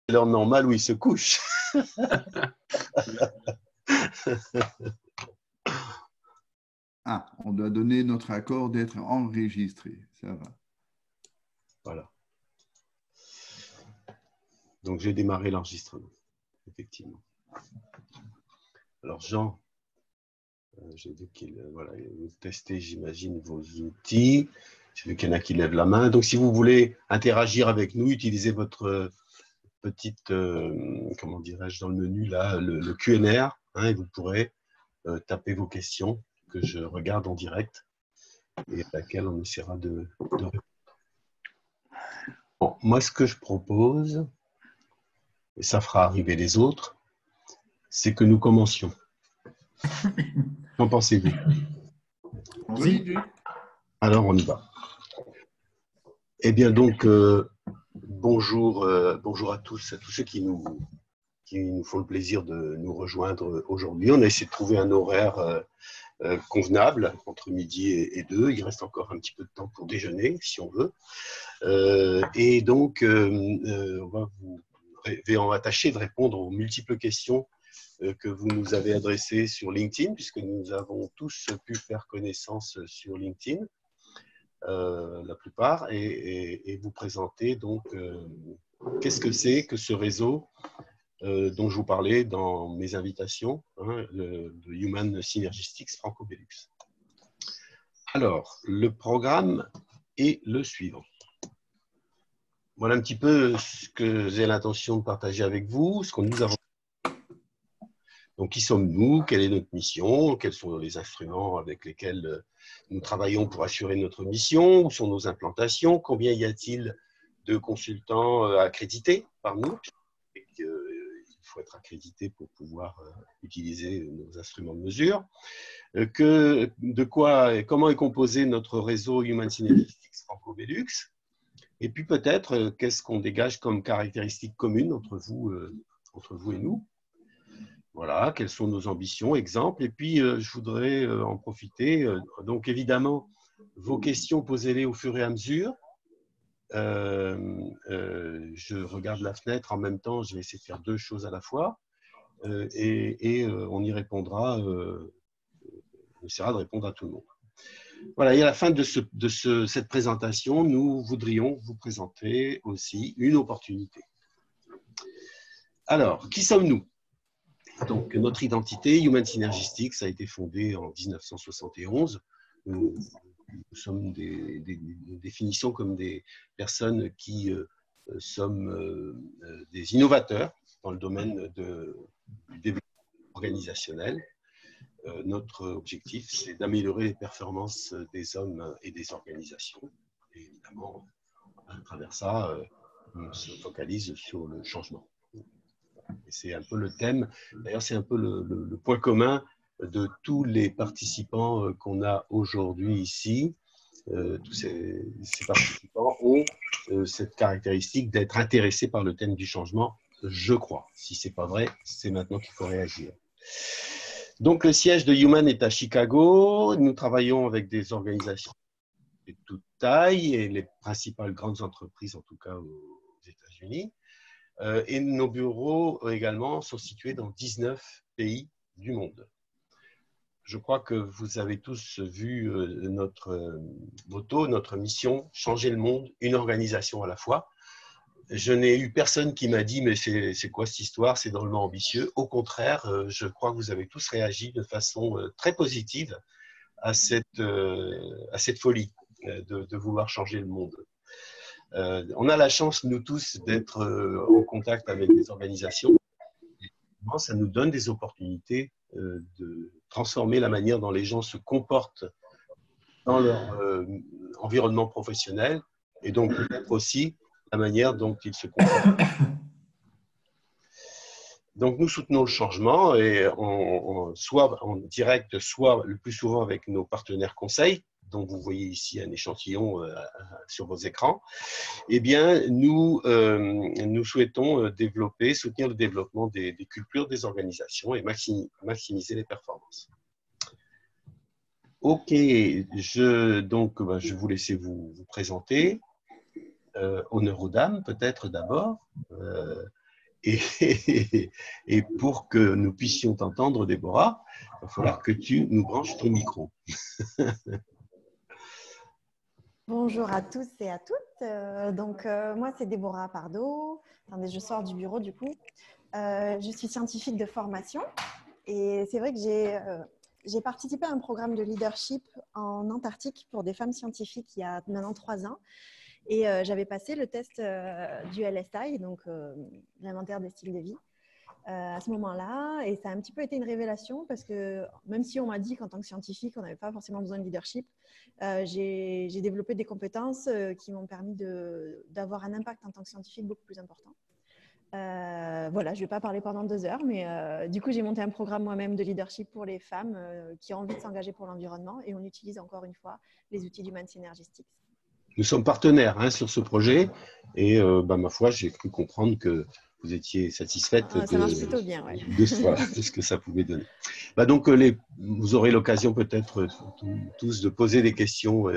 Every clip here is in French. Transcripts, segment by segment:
l'heure normale où il se couche. Ah, on doit donner notre accord d'être enregistré. Ça va. Voilà. Donc, j'ai démarré l'enregistrement, effectivement. Alors, Jean, j'ai vu qu'il voilà, vous testez, j'imagine, vos outils. J'ai vu qu'il y en a qui lèvent la main. Donc, si vous voulez interagir avec nous, utilisez votre petite, comment dirais-je, dans le menu, là, le Q&R, hein, et vous pourrez taper vos questions que je regarde en direct et à laquelle on essaiera de répondre. Bon, moi, ce que je propose, et ça fera arriver les autres, c'est que nous commencions. Qu'en pensez-vous? Oui. Alors, on y va. Eh bien, donc, bonjour, bonjour à tous ceux qui nous font le plaisir de nous rejoindre aujourd'hui. On a essayé de trouver un horaire convenable entre midi et 2. Il reste encore un petit peu de temps pour déjeuner, si on veut. Et donc, on va tâcher de répondre aux multiples questions que vous nous avez adressées sur LinkedIn, puisque nous avons tous pu faire connaissance sur LinkedIn, la plupart, et vous présenter donc qu'est-ce que c'est que ce réseau dont je vous parlais dans mes invitations, hein, de Human Synergistics Franco-Belux. Alors, le programme est le suivant. Voilà un petit peu ce que j'ai l'intention de partager avec vous, ce que nous avons. Donc, qui sommes-nous? Quelle est notre mission? Quels sont les instruments avec lesquels nous travaillons pour assurer notre mission? Où sont nos implantations? Combien y a-t-il de consultants accrédités par nous? Il faut être accrédité pour pouvoir utiliser nos instruments de mesure. Comment est composé notre réseau Human Synergistics Franco-Belux? Et puis peut-être, qu'est-ce qu'on dégage comme caractéristiques communes entre vous et nous? Voilà, quelles sont nos ambitions, exemples. Et puis, je voudrais en profiter. Donc, évidemment, vos questions, posez-les au fur et à mesure. Je regarde la fenêtre en même temps, je vais essayer de faire deux choses à la fois. Et on y répondra, on essaiera de répondre à tout le monde. Voilà, et à la fin de cette présentation, nous voudrions vous présenter aussi une opportunité. Alors, qui sommes-nous? Donc, notre identité, Human Synergistics, a été fondée en 1971. Nous sommes des définitions comme des personnes qui sommes des innovateurs dans le domaine du développement organisationnel. Notre objectif, c'est d'améliorer les performances des hommes et des organisations. Et évidemment, à travers ça, on se focalise sur le changement. Et c'est un peu le thème, d'ailleurs c'est un peu le point commun de tous les participants qu'on a aujourd'hui ici. Tous ces participants ont cette caractéristique d'être intéressés par le thème du changement, je crois. Si ce n'est pas vrai, c'est maintenant qu'il faut réagir. Donc le siège de Human est à Chicago. Nous travaillons avec des organisations de toute taille et les principales grandes entreprises, en tout cas aux États-Unis. Et nos bureaux également sont situés dans 19 pays du monde. Je crois que vous avez tous vu notre motto, notre mission, changer le monde, une organisation à la fois. Je n'ai eu personne qui m'a dit « mais c'est quoi cette histoire, c'est drôlement ambitieux ». Au contraire, je crois que vous avez tous réagi de façon très positive à cette folie de vouloir changer le monde. On a la chance, nous tous, d'être en contact avec des organisations. Et ça nous donne des opportunités de transformer la manière dont les gens se comportent dans leur environnement professionnel et donc peut-être aussi la manière dont ils se comportent. Donc nous soutenons le changement et soit en direct, soit le plus souvent avec nos partenaires conseils, dont vous voyez ici un échantillon sur vos écrans. Eh bien, nous souhaitons soutenir le développement des cultures des organisations et maximiser les performances. Ok, je vais vous laisser vous présenter. Honneur aux dames, peut-être d'abord. Et, et pour que nous puissions t'entendre, Déborah, il va falloir que tu nous branches ton micro. Bonjour à tous et à toutes. Moi, c'est Déborah Pardo. Attendez, je sors du bureau du coup. Je suis scientifique de formation et c'est vrai que j'ai participé à un programme de leadership en Antarctique pour des femmes scientifiques il y a maintenant 3 ans. Et j'avais passé le test du LSI, donc l'inventaire des styles de vie, à ce moment-là. Et ça a un petit peu été une révélation parce que même si on m'a dit qu'en tant que scientifique, on n'avait pas forcément besoin de leadership, j'ai développé des compétences qui m'ont permis d'avoir un impact en tant que scientifique beaucoup plus important. Voilà, je ne vais pas parler pendant 2 heures, mais du coup, j'ai monté un programme moi-même de leadership pour les femmes qui ont envie de s'engager pour l'environnement et on utilise encore une fois les outils d'Human Synergistics. Nous sommes partenaires sur ce projet et ma foi, j'ai cru comprendre que vous étiez satisfaite ça marche plutôt bien, ouais. de ce que ça pouvait donner. Donc, vous aurez l'occasion peut-être tous de poser des questions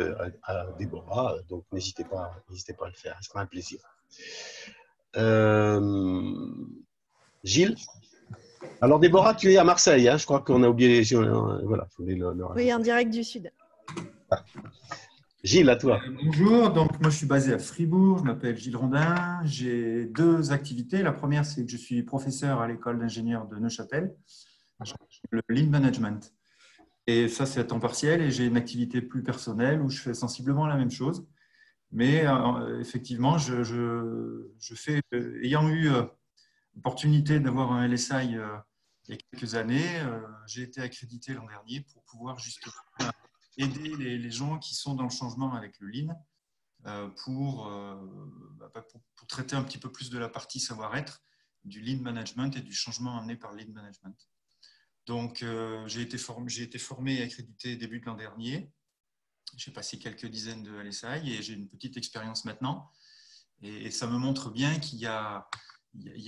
à Déborah, donc n'hésitez pas à le faire, ce sera un plaisir. Gilles? Alors Déborah, tu es à Marseille, je crois qu'on a oublié voilà, oui, en direct du Sud. Ah. Gilles, à toi. Bonjour, donc moi je suis basé à Fribourg, je m'appelle Gilles Rondin, j'ai 2 activités. La première, c'est que je suis professeur à l'école d'ingénieurs de Neuchâtel, le Lean Management. Et ça, c'est à temps partiel et j'ai une activité plus personnelle où je fais sensiblement la même chose. Mais effectivement, je fais, ayant eu l'opportunité d'avoir un LSI il y a quelques années, j'ai été accrédité l'an dernier pour pouvoir justement aider les gens qui sont dans le changement avec le Lean pour traiter un petit peu plus de la partie savoir-être, du Lean Management et du changement amené par le Lean Management. Donc, j'ai été formé et accrédité début de l'an dernier. J'ai passé quelques dizaines de LSI et j'ai une petite expérience maintenant. Et ça me montre bien qu'il y a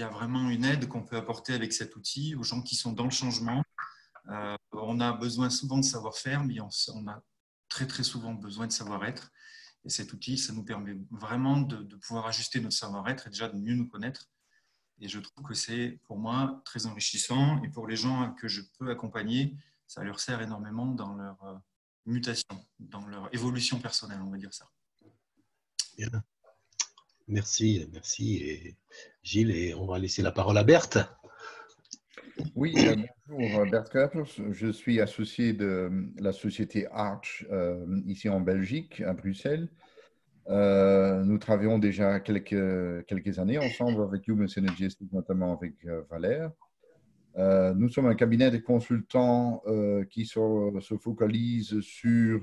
vraiment une aide qu'on peut apporter avec cet outil aux gens qui sont dans le changement. On a besoin souvent de savoir-faire, mais on a très, très souvent besoin de savoir-être. Et cet outil, ça nous permet vraiment de pouvoir ajuster notre savoir-être et déjà de mieux nous connaître. Et je trouve que c'est pour moi très enrichissant. Et pour les gens que je peux accompagner, ça leur sert énormément dans leur mutation, dans leur évolution personnelle, on va dire ça. Bien. Merci et Gilles. Et on va laisser la parole à Berthe. Oui, bonjour, Bert Kuipers. Je suis associé de la société Arch ici en Belgique, à Bruxelles. Nous travaillons déjà quelques années ensemble avec Human Synergistics, notamment avec Valère. Nous sommes un cabinet de consultants qui se focalise sur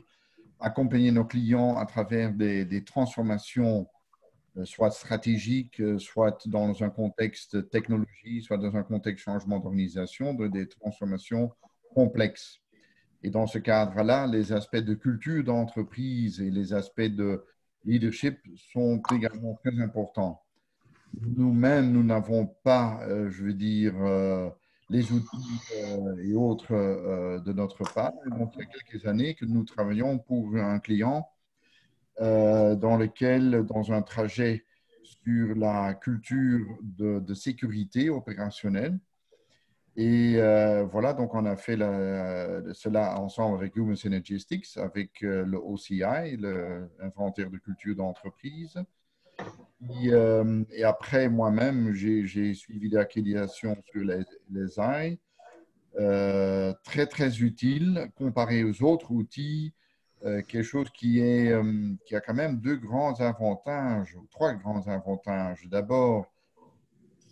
accompagner nos clients à travers des transformations soit stratégiques, soit dans un contexte technologie, soit dans un contexte changement d'organisation, des transformations complexes. Et dans ce cadre-là, les aspects de culture d'entreprise et les aspects de leadership sont également très importants. Nous-mêmes, nous n'avons pas, je veux dire, les outils et autres de notre part. Donc, il y a quelques années que nous travaillons pour un client dans lequel, dans un trajet sur la culture de sécurité opérationnelle. Et voilà, donc on a fait cela ensemble avec Human Synergistics, avec le OCI, l'inventaire de culture d'entreprise. Et après, moi-même, j'ai suivi l'accréditation sur les AI, très, très utile comparé aux autres outils. Quelque chose qui a quand même 2 grands avantages, ou 3 grands avantages. D'abord,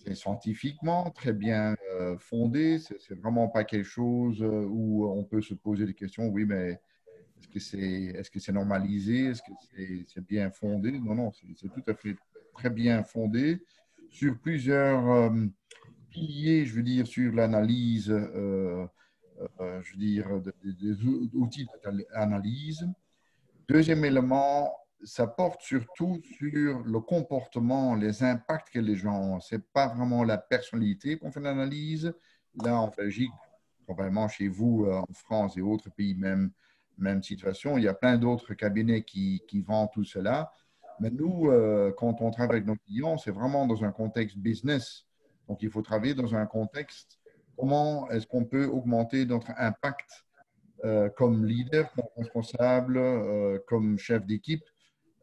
c'est scientifiquement très bien fondé. C'est vraiment pas quelque chose où on peut se poser des questions. Oui, mais est-ce que c'est normalisé? Est-ce que c'est bien fondé? Non, non, c'est tout à fait très bien fondé sur plusieurs piliers, je veux dire, sur l'analyse, je veux dire, des outils d'analyse. Deuxième élément, ça porte surtout sur le comportement, les impacts que les gens ont. Ce n'est pas vraiment la personnalité qu'on fait l'analyse. Là, en Belgique, probablement chez vous, en France et autres pays, même situation. Il y a plein d'autres cabinets qui vendent tout cela. Mais nous, quand on travaille avec nos clients, c'est vraiment dans un contexte business Donc, il faut travailler dans un contexte. Comment est-ce qu'on peut augmenter notre impact comme leader, comme responsable, comme chef d'équipe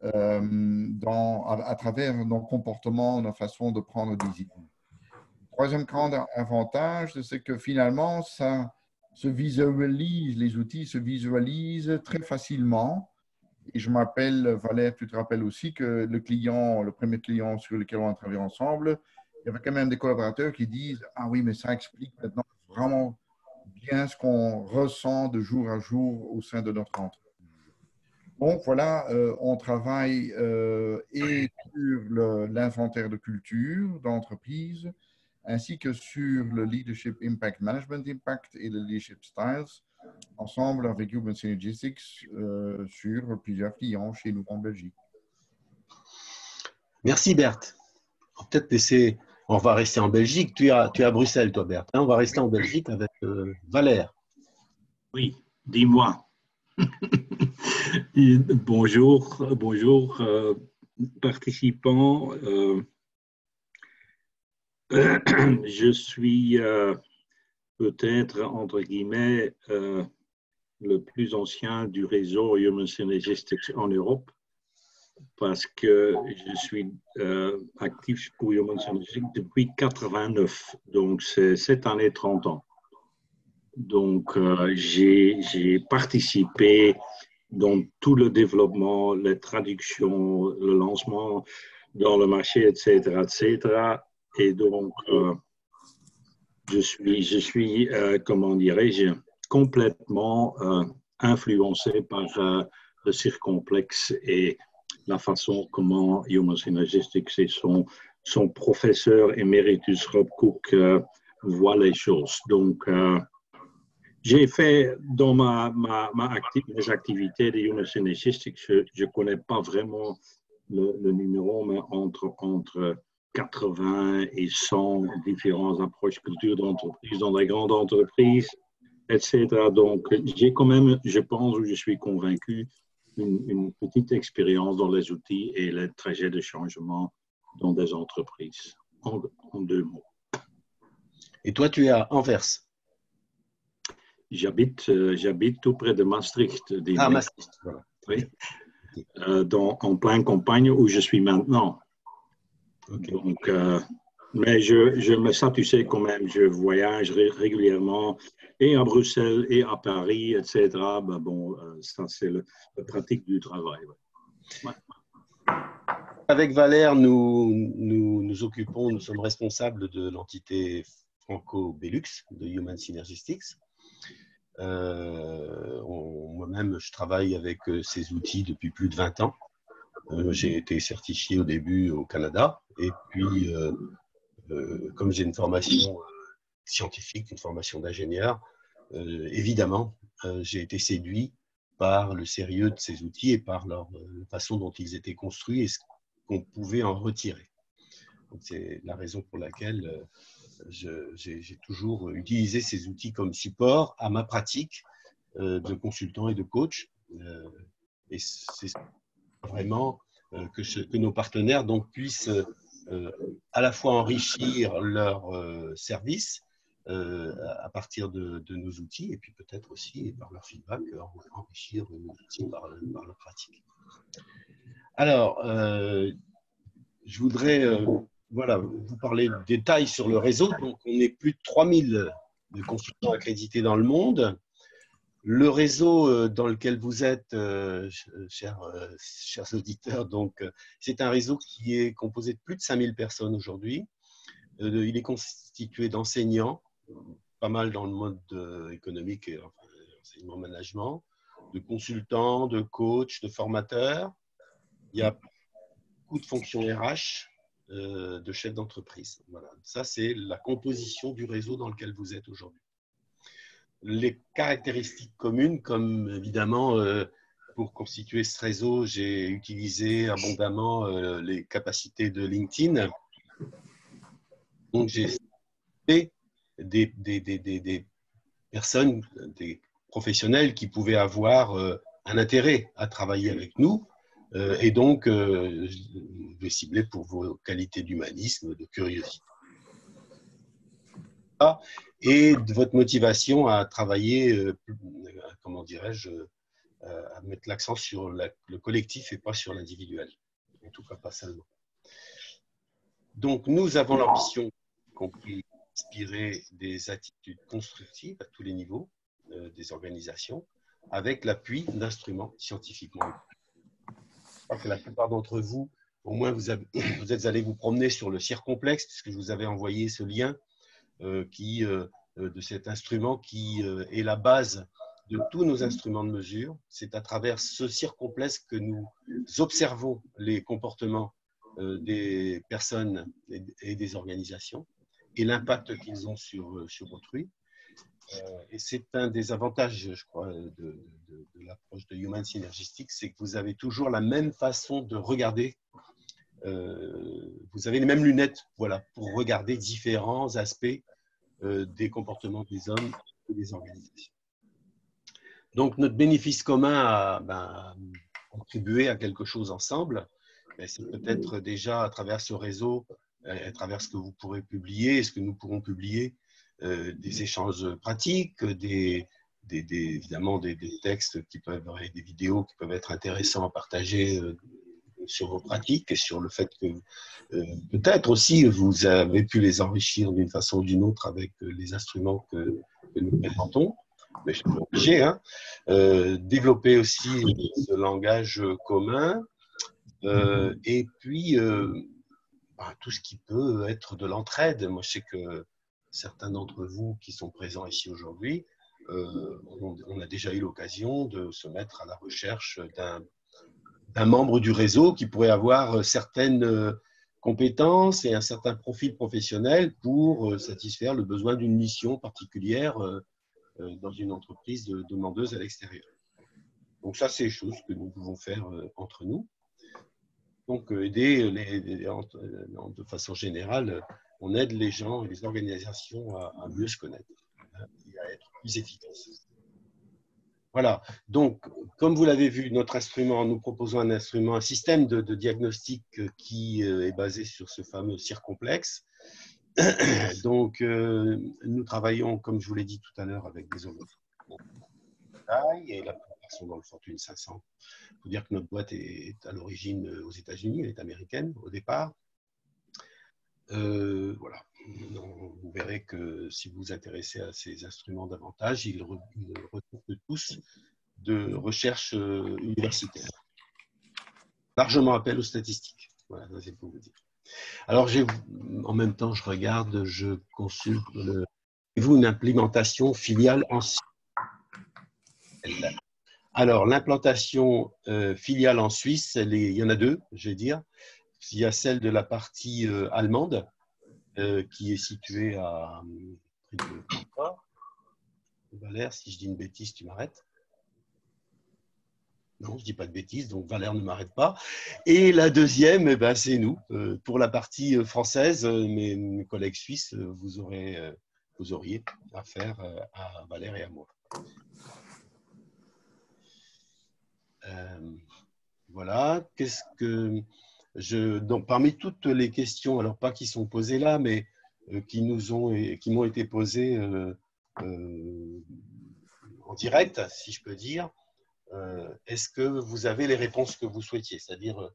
à travers nos comportements, nos façons de prendre des idées. Troisième grand avantage, c'est que finalement, ça se visualise, les outils se visualisent très facilement. Et je m'appelle Valère, tu te rappelles aussi que le premier client sur lequel on a travaillé ensemble, il y avait quand même des collaborateurs qui disent « Ah oui, mais ça explique maintenant vraiment bien ce qu'on ressent de jour à jour au sein de notre entreprise. » Donc voilà, on travaille et sur l'inventaire de culture d'entreprise, ainsi que sur le Leadership Impact Management Impact et le Leadership Styles, ensemble avec Human Synergistics sur plusieurs clients chez nous en Belgique. Merci Berthe. Peut-être laisser, on va rester en Belgique. Tu es à Bruxelles, toi Berthe. On va rester en Belgique avec Valère. Oui, dis-moi. Bonjour participants. Je suis peut-être, entre guillemets, le plus ancien du réseau Human Synergistics en Europe, parce que je suis actif pour Human Synergistics depuis 89, donc c'est cette année 30 ans. Donc, j'ai participé dans tout le développement, les traductions, le lancement dans le marché, etc., etc. Et donc, je suis comment dirais-je, complètement influencé par le circonflexe et la façon comment Human Synergistics et son professeur éméritus Rob Cook voit les choses. Donc, j'ai fait dans mes activités de Human Synergistics, je ne connais pas vraiment le numéro, mais entre 80 et 100 différentes approches culture d'entreprise dans les grandes entreprises, etc. Donc, j'ai quand même, je pense, ou je suis convaincu, une petite expérience dans les outils et les trajets de changement dans des entreprises, en 2 mots. Et toi, tu es à Anvers? J'habite tout près de Maastricht. Maastricht, voilà. Oui. En pleine campagne où je suis maintenant. Okay. Donc, mais je me satisfais quand même. Je voyage régulièrement et à Bruxelles et à Paris, etc. Ben bon, ça, c'est la pratique du travail. Ouais. Ouais. Avec Valère, nous sommes responsables de l'entité franco-Belux de Human Synergistics. Moi-même, je travaille avec ces outils depuis plus de 20 ans. J'ai été certifié au début au Canada et puis, comme j'ai une formation scientifique, une formation d'ingénieur, évidemment, j'ai été séduit par le sérieux de ces outils et par la façon dont ils étaient construits et ce qu'on pouvait en retirer. C'est la raison pour laquelle j'ai toujours utilisé ces outils comme support à ma pratique de consultant et de coach. Et c'est vraiment que nos partenaires donc, puissent à la fois enrichir leur service à partir de nos outils et puis peut-être aussi par leur feedback enrichir nos outils par leur pratique. Alors, je voudrais voilà, vous parler de détails sur le réseau. Donc, on est plus de 3000 de consultants accrédités dans le monde. Le réseau dans lequel vous êtes, chers auditeurs, donc, c'est un réseau qui est composé de plus de 5000 personnes aujourd'hui. Il est constitué d'enseignants, pas mal dans le mode économique et enseignement management, de consultants, de coachs, de formateurs. Il y a beaucoup de fonctions RH, de chefs d'entreprise. Voilà. Ça, c'est la composition du réseau dans lequel vous êtes aujourd'hui. Les caractéristiques communes, comme évidemment, pour constituer ce réseau, j'ai utilisé abondamment les capacités de LinkedIn. Donc, j'ai fait des personnes, des professionnels qui pouvaient avoir un intérêt à travailler avec nous. Et donc, je vais cibler pour vos qualités d'humanisme, de curiosité. et de votre motivation à travailler, comment dirais-je, à mettre l'accent sur le collectif et pas sur l'individuel, en tout cas pas seulement. Donc, nous avons l'ambition, y compris inspirer des attitudes constructives à tous les niveaux des organisations, avec l'appui d'instruments scientifiquement. Je crois que la plupart d'entre vous, au moins, vous êtes allés vous promener sur le circomplexe, puisque je vous avais envoyé ce lien de cet instrument qui est la base de tous nos instruments de mesure. C'est à travers ce circomplexe que nous observons les comportements des personnes et des organisations et l'impact qu'ils ont sur autrui. Et c'est un des avantages, je crois, de l'approche de Human Synergistic, c'est que vous avez toujours la même façon de regarder. Vous avez les mêmes lunettes, voilà, pour regarder différents aspects des comportements des hommes et des organisations. Donc, notre bénéfice commun à contribuer à quelque chose ensemble, c'est peut-être déjà à travers ce réseau, à travers ce que vous pourrez publier, ce que nous pourrons publier, des échanges pratiques, évidemment des textes qui peuvent, et des vidéos qui peuvent être intéressants à partager sur vos pratiques et sur le fait que peut-être aussi vous avez pu les enrichir d'une façon ou d'une autre avec les instruments que nous présentons. Mais je suis obligé, hein. Développer aussi ce langage commun et puis tout ce qui peut être de l'entraide. Moi, je sais que certains d'entre vous qui sont présents ici aujourd'hui, on a déjà eu l'occasion de se mettre à la recherche d'un membre du réseau qui pourrait avoir certaines compétences et un certain profil professionnel pour satisfaire le besoin d'une mission particulière dans une entreprise demandeuse à l'extérieur. Donc ça, c'est des choses que nous pouvons faire entre nous. Donc aider, de façon générale, on aide les gens et les organisations à mieux se connaître et à être plus efficaces. Voilà, donc comme vous l'avez vu, notre instrument, nous proposons un instrument, un système de diagnostic qui est basé sur ce fameux circomplexe. Donc, nous travaillons, comme je vous l'ai dit tout à l'heure, avec des hommes de taille et la plupart sont dans le Fortune 500. Il faut dire que notre boîte est à l'origine aux États-Unis, elle est américaine au départ. Voilà. Vous verrez que si vous vous intéressez à ces instruments davantage, ils ressortent tous de recherche universitaire. Largement appel aux statistiques. Voilà, c'est pour vous dire. Alors, en même temps, je regarde, je consulte une implémentation filiale en Suisse. Alors, l'implantation filiale en Suisse, il y en a deux, je vais dire. Il y a celle de la partie allemande, qui est située à près de Francfort. Valère, si je dis une bêtise, tu m'arrêtes. Non, je ne dis pas de bêtises, donc Valère ne m'arrête pas. Et la deuxième, eh ben, c'est nous. Pour la partie française, mes collègues suisses, vous auriez affaire à Valère et à moi. Voilà. Donc, parmi toutes les questions, alors pas qui sont posées là, mais qui m'ont été posées en direct, si je peux dire. Est-ce que vous avez les réponses que vous souhaitiez? C'est-à-dire,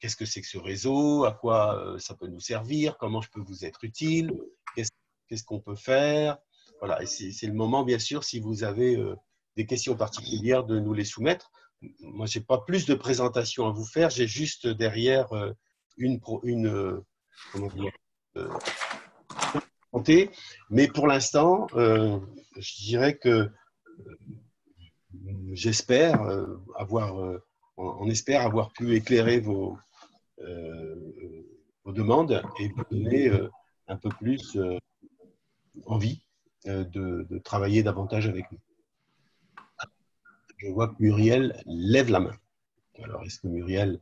qu'est-ce que c'est que ce réseau? À quoi ça peut nous servir? Comment je peux vous être utile? Qu'est-ce qu'on peut faire? Voilà, et c'est le moment, bien sûr, si vous avez des questions particulières, de nous les soumettre. Moi, je n'ai pas plus de présentation à vous faire, j'ai juste derrière mais pour l'instant, je dirais que on espère avoir pu éclairer vos demandes et vous donner un peu plus envie de travailler davantage avec nous. Je vois que Muriel lève la main. Alors, est-ce que Muriel,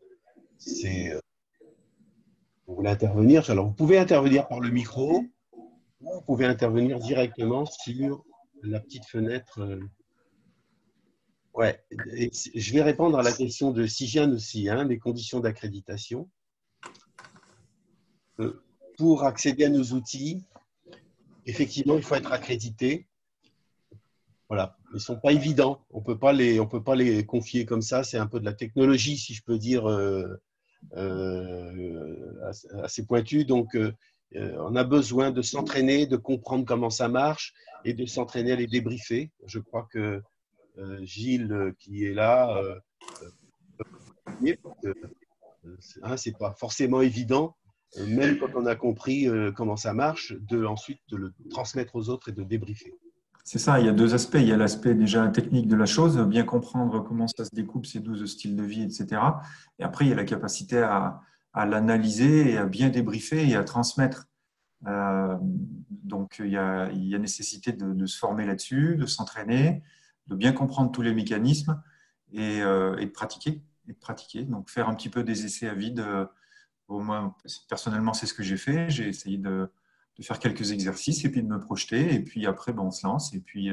vous voulez intervenir? Alors, vous pouvez intervenir par le micro ou vous pouvez intervenir directement sur la petite fenêtre. Ouais, et je vais répondre à la question de Sigiane aussi, hein, les conditions d'accréditation. pour accéder à nos outils, effectivement, il faut être accrédité. Voilà, ils ne sont pas évidents. On peut pas les confier comme ça. C'est un peu de la technologie, si je peux dire, assez pointue. Donc, on a besoin de s'entraîner, de comprendre comment ça marche et de s'entraîner à les débriefer. Je crois que Gilles, qui est là, c'est pas forcément évident, même quand on a compris comment ça marche, ensuite de le transmettre aux autres et de débriefer. C'est ça, il y a deux aspects. Il y a l'aspect déjà technique de la chose, bien comprendre comment ça se découpe, ces 12 styles de vie, etc. Et après, il y a la capacité à l'analyser et à bien débriefer et à transmettre. Donc, il y a nécessité de se former là-dessus, de s'entraîner, de bien comprendre tous les mécanismes et de pratiquer. Donc, faire un petit peu des essais à vide. Au moins, personnellement, c'est ce que j'ai fait. J'ai essayé de faire quelques exercices et puis de me projeter. Et puis après, on se lance. Et puis,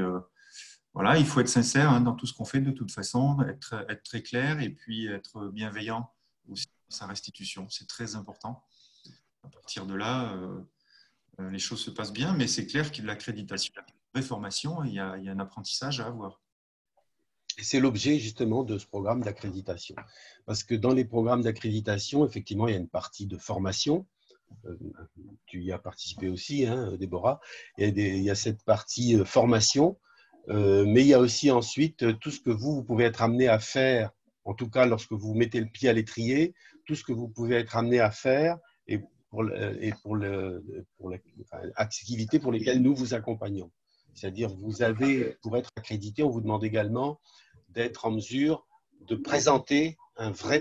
voilà, il faut être sincère dans tout ce qu'on fait de toute façon, être très clair et puis être bienveillant aussi dans sa restitution. C'est très important. À partir de là, les choses se passent bien, mais c'est clair qu'il y a de l'accréditation, il y a une vraie formation, il y a un apprentissage à avoir. Et c'est l'objet justement de ce programme d'accréditation. Parce que dans les programmes d'accréditation, effectivement, il y a une partie de formation. Tu y as participé aussi, hein, Déborah. Il y a cette partie formation, mais il y a aussi ensuite tout ce que vous pouvez être amené à faire, en tout cas lorsque vous mettez le pied à l'étrier, tout ce que vous pouvez être amené à faire et pour les activités pour lesquelles nous vous accompagnons. C'est-à-dire, vous avez, pour être accrédité, on vous demande également d'être en mesure de présenter un vrai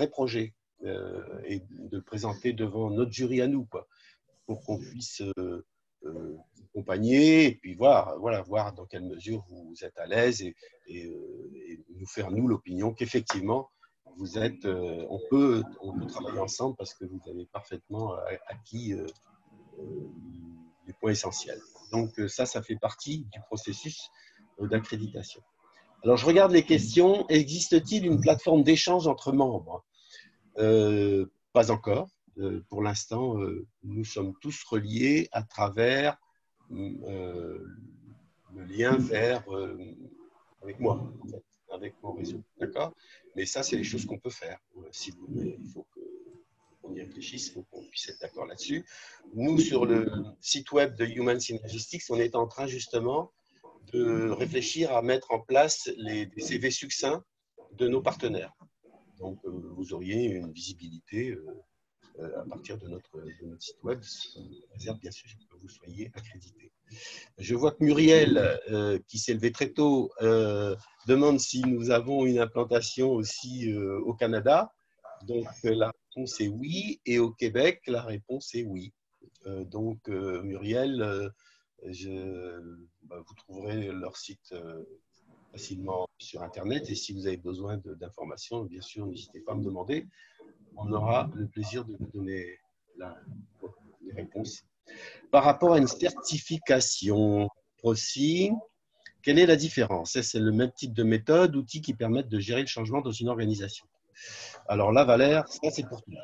projet et de le présenter devant notre jury à nous, quoi, pour qu'on puisse accompagner et puis voir dans quelle mesure vous êtes à l'aise et nous faire, nous, l'opinion qu'effectivement, vous êtes, on peut travailler ensemble parce que vous avez parfaitement acquis les points essentiels. Donc ça fait partie du processus d'accréditation. Alors je regarde les questions. Existe-t-il une plateforme d'échange entre membres? Pas encore. Pour l'instant, nous sommes tous reliés à travers le lien vers avec moi, en fait, avec mon réseau. D'accord? Mais ça, c'est les choses qu'on peut faire. Si vous voulez, il faut qu'on y réfléchisse, il faut qu'on puisse être d'accord là-dessus. Nous, sur le site web de Human Synergistics, on est en train justement de réfléchir à mettre en place des CV succincts de nos partenaires. Donc, vous auriez une visibilité à partir de notre site web, sous réserve bien sûr que vous soyez accrédité. Je vois que Muriel, qui s'est levée très tôt, demande si nous avons une implantation aussi au Canada. Donc, la réponse est oui. Et au Québec, la réponse est oui. Donc, Muriel, vous trouverez leur site facilement sur Internet. Et si vous avez besoin d'informations, bien sûr, n'hésitez pas à me demander. On aura le plaisir de vous donner les réponses. Par rapport à une certification aussi, quelle est la différence? C'est le même type de méthode, outils qui permettent de gérer le changement dans une organisation. Alors là, Valère, ça c'est pour toi.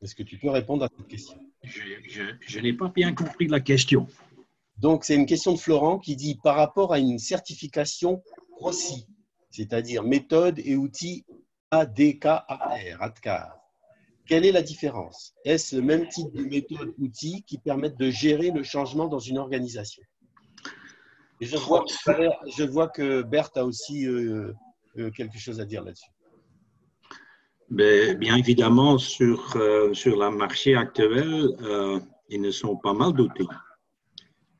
Est-ce que tu peux répondre à cette question? Je n'ai pas bien compris la question. Donc, c'est une question de Florent qui dit par rapport à une certification PROCI, c'est-à-dire méthode et outils ADKAR, quelle est la différence? Est-ce le même type de méthode outils qui permettent de gérer le changement dans une organisation? Et je vois que Berthe a aussi quelque chose à dire là-dessus. Bien évidemment, sur le marché actuel, ils ne sont pas mal d'outils.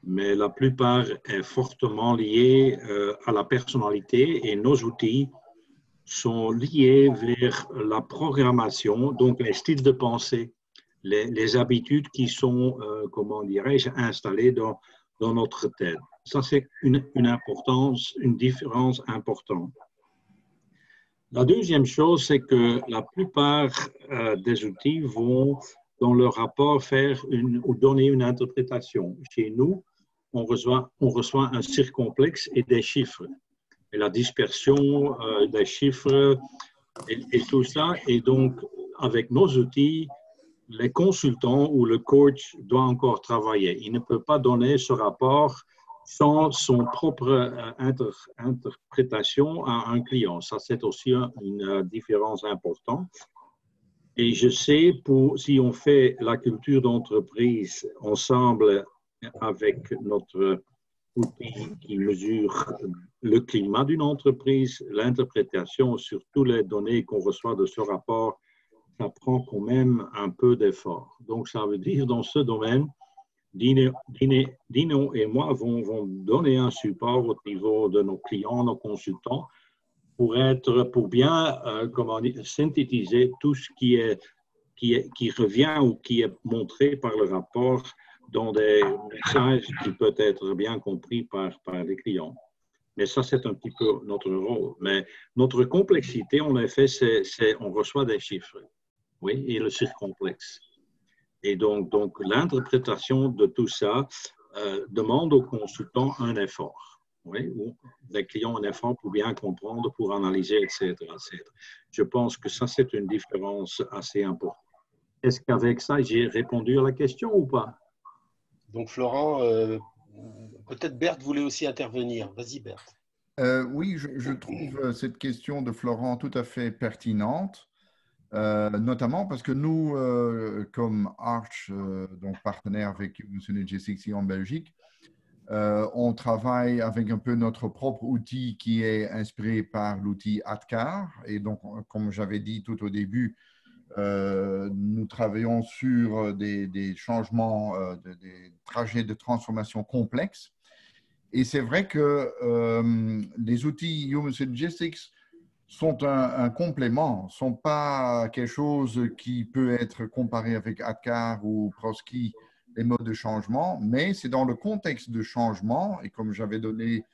Mais la plupart est fortement liée à la personnalité et nos outils sont liés vers la programmation, donc les styles de pensée, les habitudes qui sont, comment dirais-je, installées dans notre tête. Ça, c'est une différence importante. La deuxième chose, c'est que la plupart des outils vont, dans leur rapport, ou donner une interprétation. Chez nous, on reçoit un circonflexe et des chiffres. Et la dispersion des chiffres et tout ça. Et donc, avec nos outils, les consultants ou le coach doit encore travailler. Il ne peut pas donner ce rapport sans son propre interprétation à un client. Ça, c'est aussi une différence importante. Et je sais, si on fait la culture d'entreprise ensemble avec notre outil qui mesure le climat d'une entreprise, l'interprétation sur toutes les données qu'on reçoit de ce rapport, ça prend quand même un peu d'effort. Donc, ça veut dire dans ce domaine, Dino et moi vont donner un support au niveau de nos clients, nos consultants, pour bien synthétiser tout ce qui revient ou qui est montré par le rapport dans des messages qui peuvent être bien compris par les clients. Mais ça, c'est un petit peu notre rôle. Mais notre complexité, en effet, c'est on reçoit des chiffres, oui, et le chiffre complexe. Et donc l'interprétation de tout ça demande aux consultants un effort. Oui, ou les clients un effort pour bien comprendre, pour analyser, etc., etc. Je pense que ça, c'est une différence assez importante. Est-ce qu'avec ça, j'ai répondu à la question ou pas? Donc, Florent, peut-être Berthe voulait aussi intervenir. Vas-y, Berthe. Oui, je trouve cette question de Florent tout à fait pertinente, notamment parce que nous, comme Arch, donc partenaire avec Human Synergies ici en Belgique, on travaille avec un peu notre propre outil qui est inspiré par l'outil ADKAR. Et donc, comme j'avais dit tout au début, nous travaillons sur des changements, des trajets de transformation complexes. Et c'est vrai que les outils Human Synergistics sont un complément, ne sont pas quelque chose qui peut être comparé avec ADKAR ou Prosky, les modes de changement, mais c'est dans le contexte de changement, et comme j'avais donné,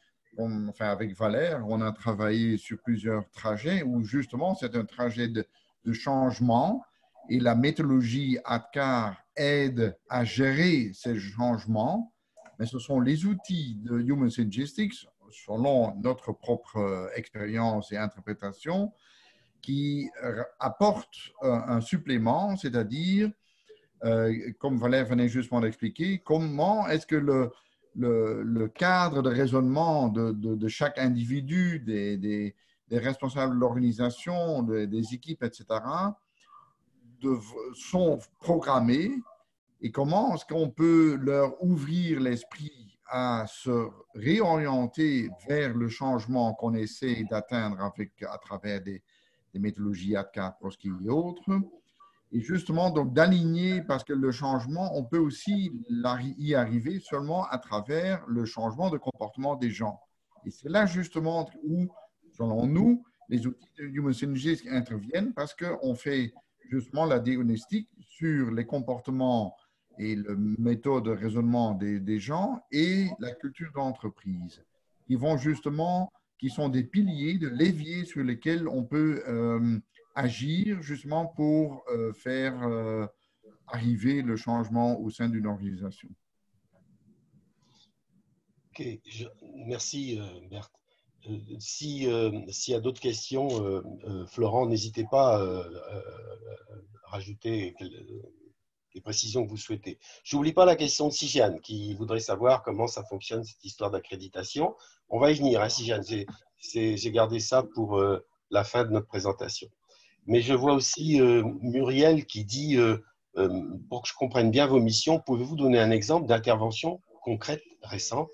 avec Valère, on a travaillé sur plusieurs trajets où justement c'est un trajet de changement et la méthodologie ADKAR aide à gérer ces changements, mais ce sont les outils de Human Synergistics, selon notre propre expérience et interprétation, qui apportent un supplément, c'est-à-dire, comme Valère venait justement d'expliquer, comment est-ce que le cadre de raisonnement de chaque individu, des responsables de l'organisation, des équipes, etc., sont programmés et comment est-ce qu'on peut leur ouvrir l'esprit à se réorienter vers le changement qu'on essaie d'atteindre à travers des méthodologies ADKAR, Prosky et autres. Et justement, donc d'aligner, parce que le changement, on peut aussi y arriver seulement à travers le changement de comportement des gens. Et c'est là justement où, selon nous, les outils de Human Synergies interviennent parce qu'on fait justement la diagnostic sur les comportements et la méthode de raisonnement des gens et la culture d'entreprise, qui sont des piliers, de leviers sur lesquels on peut agir justement pour faire arriver le changement au sein d'une organisation. Ok, merci Berthe. S'il y a d'autres questions, Florent, n'hésitez pas à rajouter les précisions que vous souhaitez. Je n'oublie pas la question de Sijan qui voudrait savoir comment ça fonctionne cette histoire d'accréditation. On va y venir, hein, Sijan. J'ai gardé ça pour la fin de notre présentation. Mais je vois aussi Muriel qui dit, pour que je comprenne bien vos missions, pouvez-vous donner un exemple d'intervention concrète, récente?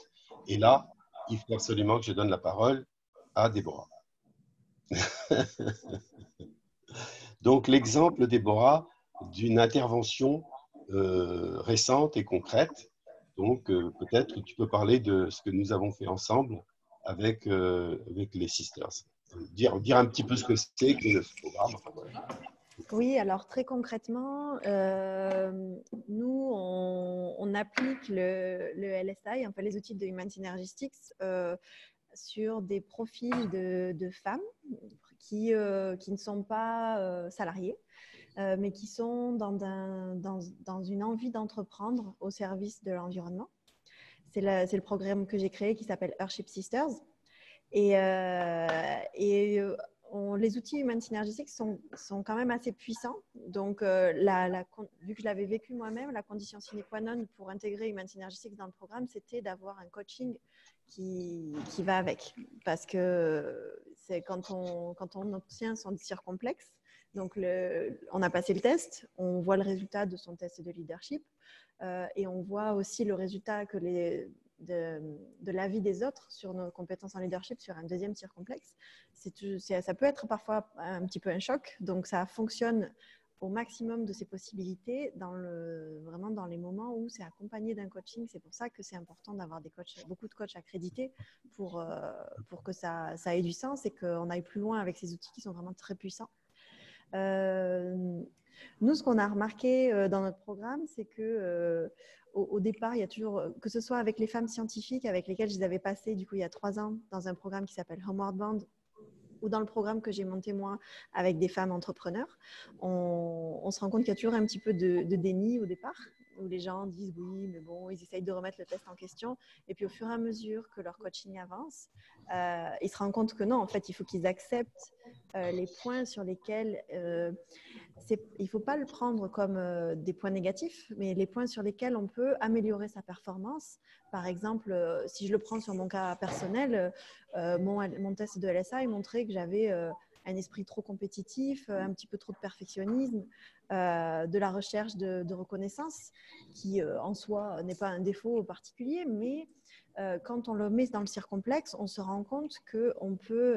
Et là, il faut absolument que je donne la parole à Déborah. Donc, l'exemple, Déborah, d'une intervention récente et concrète. Donc, peut-être que tu peux parler de ce que nous avons fait ensemble avec les Sisters. Dire un petit peu ce que c'est que ce programme. Enfin, voilà. Oui, alors très concrètement, nous, on applique le LSI, enfin les outils de Human Synergistics, sur des profils de femmes qui ne sont pas salariées, mais qui sont dans une envie d'entreprendre au service de l'environnement. C'est le programme que j'ai créé qui s'appelle Earthship Sisters. Et les outils Human Synergetics sont quand même assez puissants. Donc, vu que je l'avais vécu moi-même, la condition sine qua non pour intégrer Human Synergetics dans le programme, c'était d'avoir un coaching qui va avec. Parce que c'est quand on obtient son circomplexe, donc on a passé le test, on voit le résultat de son test de leadership et on voit aussi le résultat de l'avis des autres sur nos compétences en leadership sur un deuxième circomplexe. Ça peut être parfois un petit peu un choc, donc ça fonctionne au maximum de ses possibilités vraiment dans les moments où c'est accompagné d'un coaching. C'est pour ça que c'est important d'avoir beaucoup de coachs accrédités pour que ça ait du sens et qu'on aille plus loin avec ces outils qui sont vraiment très puissants. Nous, ce qu'on a remarqué dans notre programme, c'est que au départ, il y a toujours, que ce soit avec les femmes scientifiques avec lesquelles je les avais passées du coup il y a 3 ans dans un programme qui s'appelle Homeward Bound, ou dans le programme que j'ai monté moi avec des femmes entrepreneurs, on se rend compte qu'il y a toujours un petit peu de déni au départ, où les gens disent oui, mais bon, ils essayent de remettre le test en question. Et puis au fur et à mesure que leur coaching avance, ils se rendent compte que non, en fait, il faut qu'ils acceptent les points sur lesquels il ne faut pas le prendre comme des points négatifs, mais les points sur lesquels on peut améliorer sa performance. Par exemple, si je le prends sur mon cas personnel, mon test de LSI montrait que j'avais un esprit trop compétitif, un petit peu trop de perfectionnisme, de la recherche de reconnaissance, qui en soi n'est pas un défaut particulier, mais quand on le met dans le circomplexe, on se rend compte qu'on peut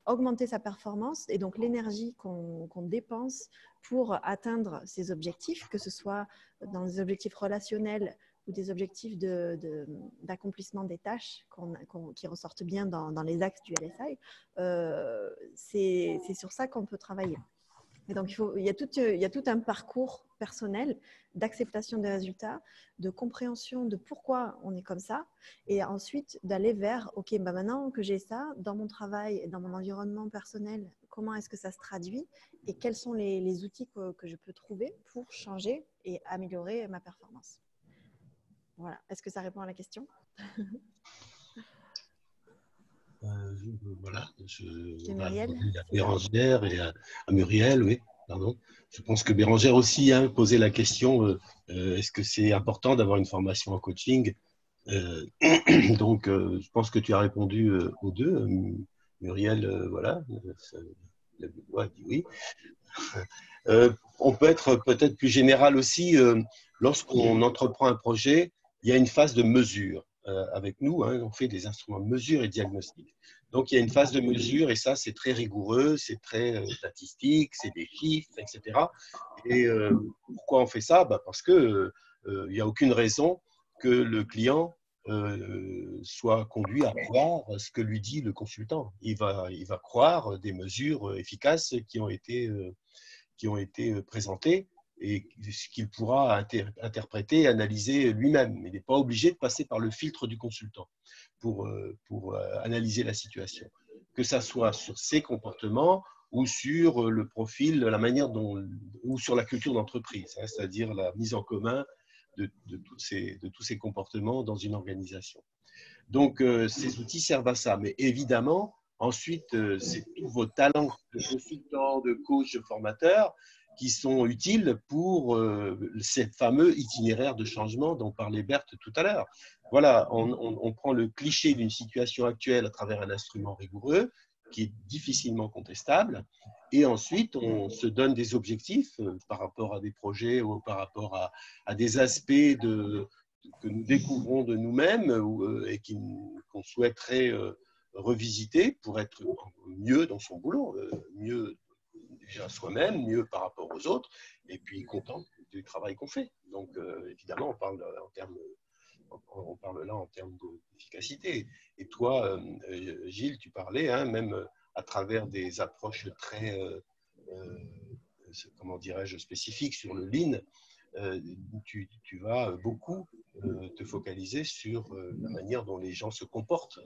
augmenter sa performance et donc l'énergie qu'on dépense pour atteindre ses objectifs, que ce soit dans des objectifs relationnels ou des objectifs d'accomplissement des tâches qui ressortent bien dans les axes du LSI, c'est sur ça qu'on peut travailler. Et donc, il y a tout un parcours personnel d'acceptation des résultats, de compréhension de pourquoi on est comme ça, et ensuite d'aller vers, OK, bah maintenant que j'ai ça, dans mon travail, dans mon environnement personnel, comment est-ce que ça se traduit et quels sont les outils que je peux trouver pour changer et améliorer ma performance. Voilà. Est-ce que ça répond à la question? Voilà, C'est Muriel. À Bérangère et à Muriel, oui, pardon. Je pense que Bérangère aussi posait la question est-ce que c'est important d'avoir une formation en coaching? Donc, je pense que tu as répondu aux deux. Muriel, voilà, a dit oui. On peut être peut-être plus général aussi. Lorsqu'on entreprend un projet, il y a une phase de mesure. Avec nous, on fait des instruments de mesure et diagnostic. Donc, il y a une phase de mesure et ça, c'est très rigoureux, c'est très statistique, c'est des chiffres, etc. Et pourquoi on fait ça? Parce qu'il n'y a aucune raison que le client soit conduit à croire ce que lui dit le consultant. Il va croire des mesures efficaces qui ont été présentées et ce qu'il pourra interpréter et analyser lui-même. Il n'est pas obligé de passer par le filtre du consultant pour analyser la situation, que ça soit sur ses comportements ou sur le profil, la manière ou sur la culture d'entreprise, c'est-à-dire la mise en commun de tous ces comportements dans une organisation. Donc, ces outils servent à ça. Mais évidemment, ensuite, c'est tous vos talents de consultant, de coach, de formateur qui sont utiles pour ces fameux itinéraires de changement dont parlait Berthe tout à l'heure. Voilà, on prend le cliché d'une situation actuelle à travers un instrument rigoureux qui est difficilement contestable, et ensuite on se donne des objectifs par rapport à des projets ou par rapport à des aspects que nous découvrons de nous-mêmes et qu'on souhaiterait revisiter pour être mieux dans son boulot, mieux déjà soi-même, mieux par rapport aux autres, et puis content du travail qu'on fait. Donc, évidemment, on parle là en termes d'efficacité. Et toi, Gilles, tu parlais, même à travers des approches très, comment dirais-je, spécifiques sur le Lean, tu vas beaucoup te focaliser sur la manière dont les gens se comportent,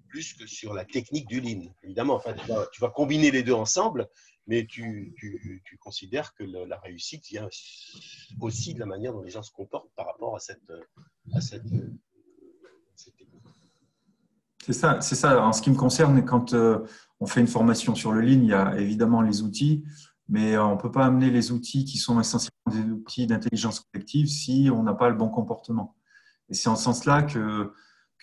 plus que sur la technique du Lean. Évidemment, enfin, tu vas combiner les deux ensemble, mais tu considères que la réussite vient aussi de la manière dont les gens se comportent par rapport à cette technique. C'est ça. En ce qui me concerne, quand on fait une formation sur le Lean, il y a évidemment les outils, mais on ne peut pas amener les outils qui sont essentiellement des outils d'intelligence collective si on n'a pas le bon comportement. Et c'est en ce sens-là que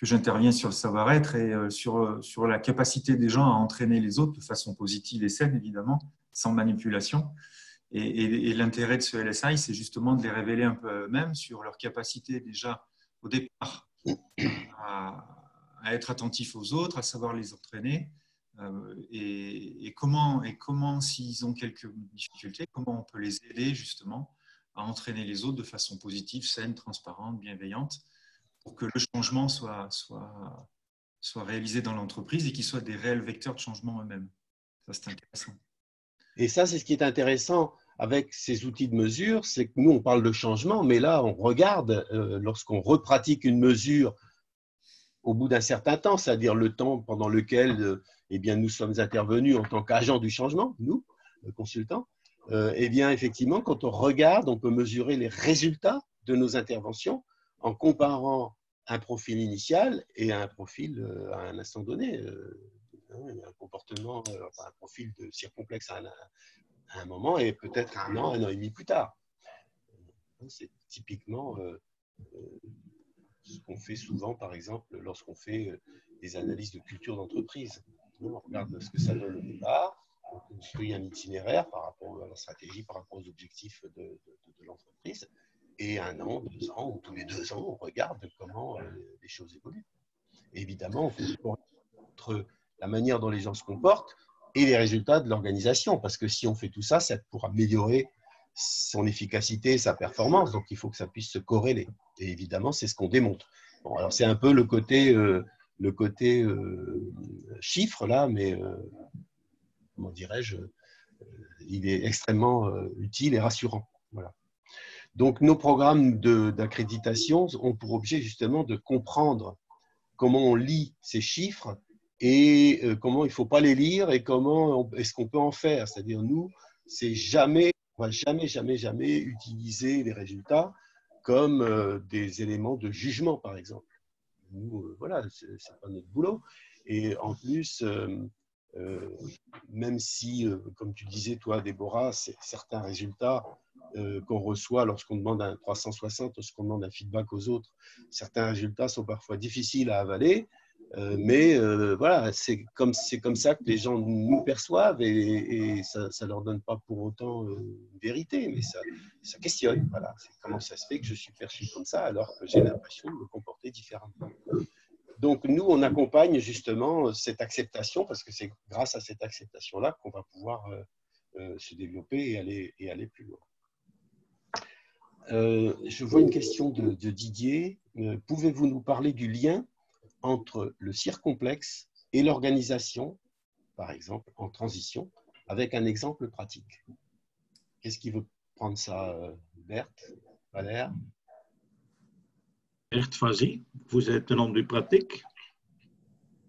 j'interviens sur le savoir-être et sur la capacité des gens à entraîner les autres de façon positive et saine, évidemment, sans manipulation. Et l'intérêt de ce LSI, c'est justement de les révéler un peu eux-mêmes sur leur capacité déjà au départ à être attentifs aux autres, à savoir les entraîner et comment, s'ils ont quelques difficultés, comment on peut les aider justement à entraîner les autres de façon positive, saine, transparente, bienveillante, pour que le changement soit réalisé dans l'entreprise et qu'ils soient des réels vecteurs de changement eux-mêmes. Ça, c'est intéressant. Et ça, c'est ce qui est intéressant avec ces outils de mesure, c'est que nous, on parle de changement, mais là, on regarde, lorsqu'on repratique une mesure au bout d'un certain temps, c'est-à-dire le temps pendant lequel eh bien, nous sommes intervenus en tant qu'agents du changement, nous, consultants, eh bien, effectivement, quand on regarde, on peut mesurer les résultats de nos interventions en comparant un profil initial et un profil à un instant donné, un comportement, un profil de circonflexe à un moment et peut-être un an et demi plus tard. C'est typiquement ce qu'on fait souvent, par exemple, lorsqu'on fait des analyses de culture d'entreprise. On regarde ce que ça donne au départ, on construit un itinéraire par rapport à la stratégie, par rapport aux objectifs de l'entreprise, et un an, 2 ans, ou tous les 2 ans, on regarde comment les choses évoluent. Et évidemment, on fait le point entre la manière dont les gens se comportent et les résultats de l'organisation, parce que si on fait tout ça, ça pourra améliorer son efficacité et sa performance, donc il faut que ça puisse se corréler. Et évidemment, c'est ce qu'on démontre. Bon, alors c'est un peu le côté chiffre là, mais comment dirais-je, il est extrêmement utile et rassurant. Voilà. Donc nos programmes d'accréditation ont pour objet justement de comprendre comment on lit ces chiffres et comment il ne faut pas les lire et comment est-ce qu'on peut en faire. C'est-à-dire nous, on ne va jamais utiliser les résultats comme des éléments de jugement, par exemple. Nous, voilà, ce n'est pas notre boulot. Et en plus, même si, comme tu disais, toi, Déborah, certains résultats qu'on reçoit lorsqu'on demande un 360, lorsqu'on demande un feedback aux autres, certains résultats sont parfois difficiles à avaler. Mais voilà, c'est comme ça que les gens nous perçoivent et ça ne leur donne pas pour autant une vérité, mais ça questionne. Voilà, c'est comment ça se fait que je suis perçu comme ça alors que j'ai l'impression de me comporter différemment. Donc nous, on accompagne justement cette acceptation parce que c'est grâce à cette acceptation-là qu'on va pouvoir se développer et aller plus loin. Je vois une question de Didier. Pouvez-vous nous parler du lien entre le circonflexe et l'organisation, par exemple, en transition, avec un exemple pratique? Qu'est-ce qui veut prendre ça, Berthe, Valère? Berthe, vas-y, vous êtes un homme de pratique.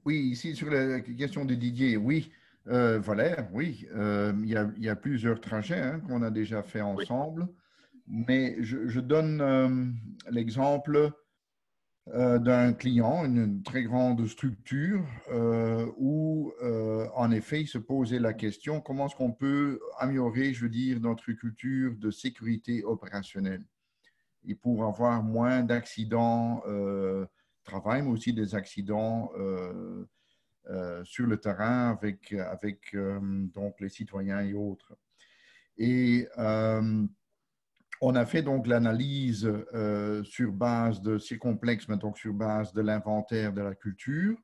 Oui, ici sur la question de Didier, oui. Valère, oui. Il y a plusieurs trajets qu'on a déjà fait ensemble, mais je donne l'exemple d'un client, une très grande structure, où en effet, il se posait la question comment est-ce qu'on peut améliorer, je veux dire, notre culture de sécurité opérationnelle et pour avoir moins d'accidents travail, mais aussi des accidents sur le terrain avec donc les citoyens et autres. Et on a fait donc l'analyse sur base de circonflexe, mais donc sur base de l'inventaire de la culture.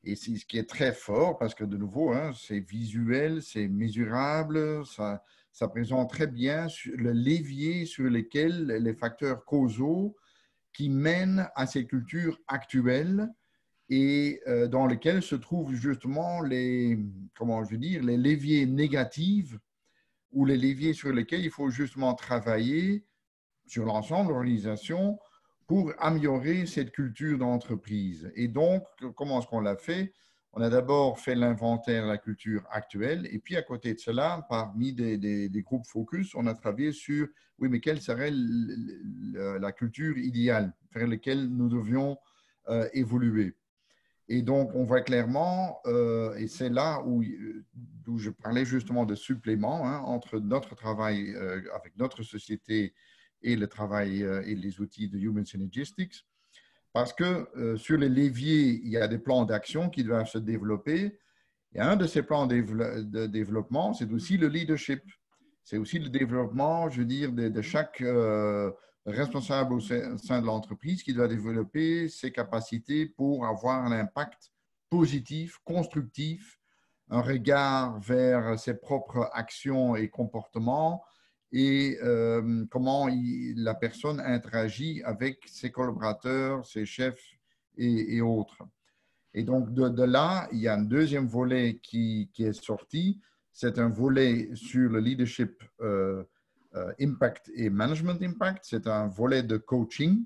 Et c'est ce qui est très fort parce que de nouveau, c'est visuel, c'est mesurable, ça présente très bien le levier sur lequel les facteurs causaux qui mènent à ces cultures actuelles et dans lesquelles se trouvent justement les leviers négatifs ou les leviers sur lesquels il faut justement travailler sur l'ensemble de l'organisation pour améliorer cette culture d'entreprise. Et donc, comment est-ce qu'on l'a fait? On a d'abord fait l'inventaire de la culture actuelle et puis à côté de cela, parmi des groupes focus, on a travaillé sur, oui, mais quelle serait la culture idéale vers laquelle nous devions évoluer. Et donc, on voit clairement, et c'est là où je parlais justement de supplément entre notre travail avec notre société et le travail et les outils de Human Synergistics, parce que sur les leviers, il y a des plans d'action qui doivent se développer. Et un de ces plans de développement, c'est aussi le leadership. C'est aussi le développement, je veux dire, de chaque responsable au sein de l'entreprise qui doit développer ses capacités pour avoir un impact positif, constructif, un regard vers ses propres actions et comportements et comment la personne interagit avec ses collaborateurs, ses chefs et autres. Et donc, de là, il y a un deuxième volet qui est sorti. C'est un volet sur le leadership impact et management impact. C'est un volet de coaching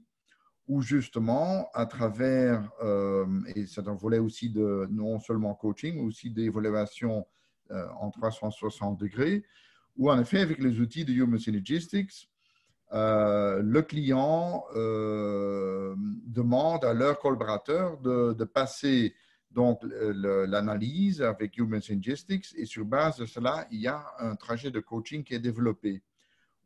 où justement, à travers, et c'est un volet aussi de non seulement coaching, mais aussi d'évaluation en 360 degrés, où en effet, avec les outils de Human Synergistics, le client demande à leur collaborateur de passer donc l'analyse avec Human Synergistics et sur base de cela, il y a un trajet de coaching qui est développé,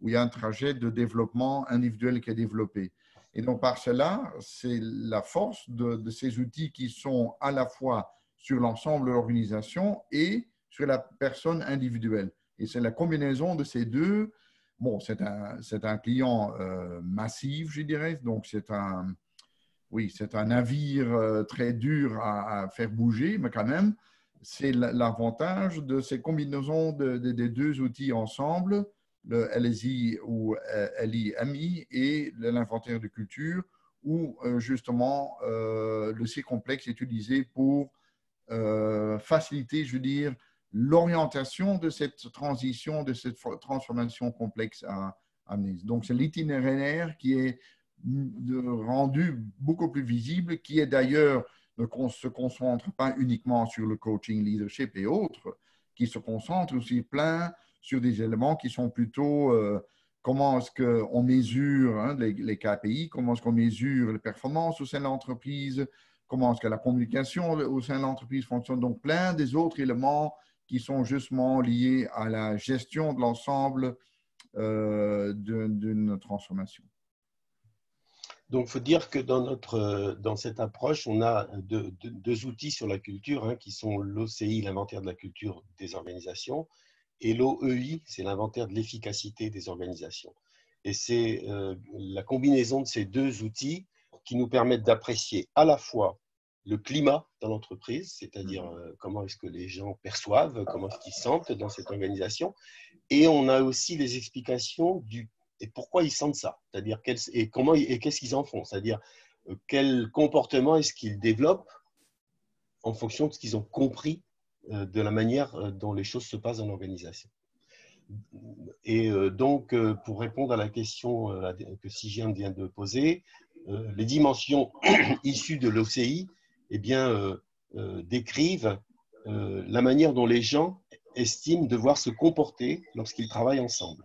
où il y a un trajet de développement individuel qui est développé. Et donc par cela, c'est la force de ces outils qui sont à la fois sur l'ensemble de l'organisation et sur la personne individuelle. Et c'est la combinaison de ces deux. Bon, c'est un client massif, je dirais. Donc, c'est un navire très dur à faire bouger, mais quand même, c'est l'avantage de ces combinaisons des deux outils ensemble, le LSI ou LIMI et l'inventaire de culture, où justement le C-complexe est utilisé pour faciliter, je veux dire, l'orientation de cette transition, de cette transformation complexe à amener. Donc, c'est l'itinéraire qui est rendu beaucoup plus visible, qui est d'ailleurs ne se concentre pas uniquement sur le coaching, leadership et autres, qui se concentre aussi plein sur des éléments qui sont plutôt comment est-ce qu'on mesure les KPI, comment est-ce qu'on mesure les performances au sein de l'entreprise, comment est-ce que la communication au sein de l'entreprise fonctionne. Donc, plein des autres éléments qui sont justement liés à la gestion de l'ensemble d'une transformation. Donc, il faut dire que dans cette approche, on a deux outils sur la culture qui sont l'OCI, l'inventaire de la culture des organisations, et l'OEI, c'est l'inventaire de l'efficacité des organisations. Et c'est la combinaison de ces deux outils qui nous permettent d'apprécier à la fois le climat dans l'entreprise, c'est-à-dire comment est-ce que les gens perçoivent, comment est-ce qu'ils sentent dans cette organisation, et on a aussi les explications et pourquoi ils sentent ça, c'est-à-dire qu'est-ce qu'ils en font, c'est-à-dire quel comportement est-ce qu'ils développent en fonction de ce qu'ils ont compris de la manière dont les choses se passent dans l'organisation. Et donc, pour répondre à la question que Sijian vient de poser, les dimensions issues de l'OCI décrivent la manière dont les gens estiment devoir se comporter lorsqu'ils travaillent ensemble.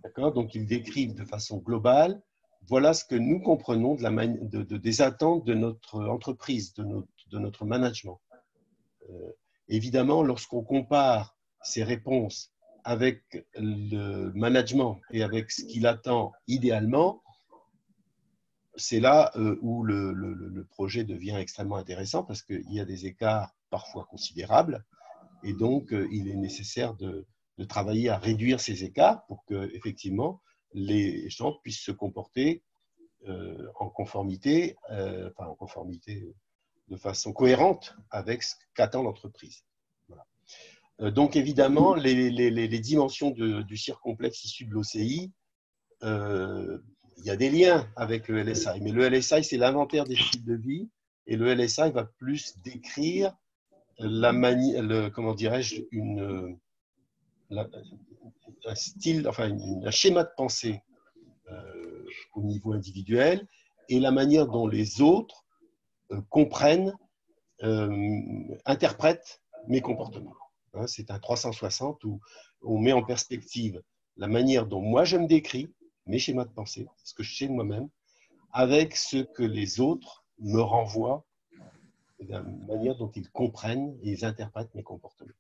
D'accord ? Donc, ils décrivent de façon globale, voilà ce que nous comprenons des attentes de notre entreprise, de notre management. Évidemment, lorsqu'on compare ces réponses avec le management et avec ce qu'il attend idéalement, c'est là où le projet devient extrêmement intéressant parce qu'il y a des écarts parfois considérables et donc il est nécessaire de travailler à réduire ces écarts pour que effectivement les gens puissent se comporter en conformité de façon cohérente avec ce qu'attend l'entreprise. Voilà. Donc évidemment, les dimensions du circonflexe issu de l'OCI, il y a des liens avec le LSI, mais le LSI, c'est l'inventaire des styles de vie, et le LSI va plus décrire un style, enfin un schéma de pensée au niveau individuel, et la manière dont les autres comprennent, interprètent mes comportements. C'est un 360 où on met en perspective la manière dont moi je me décris, mes schémas de pensée, ce que je sais de moi-même, avec ce que les autres me renvoient la manière dont ils comprennent et ils interprètent mes comportements.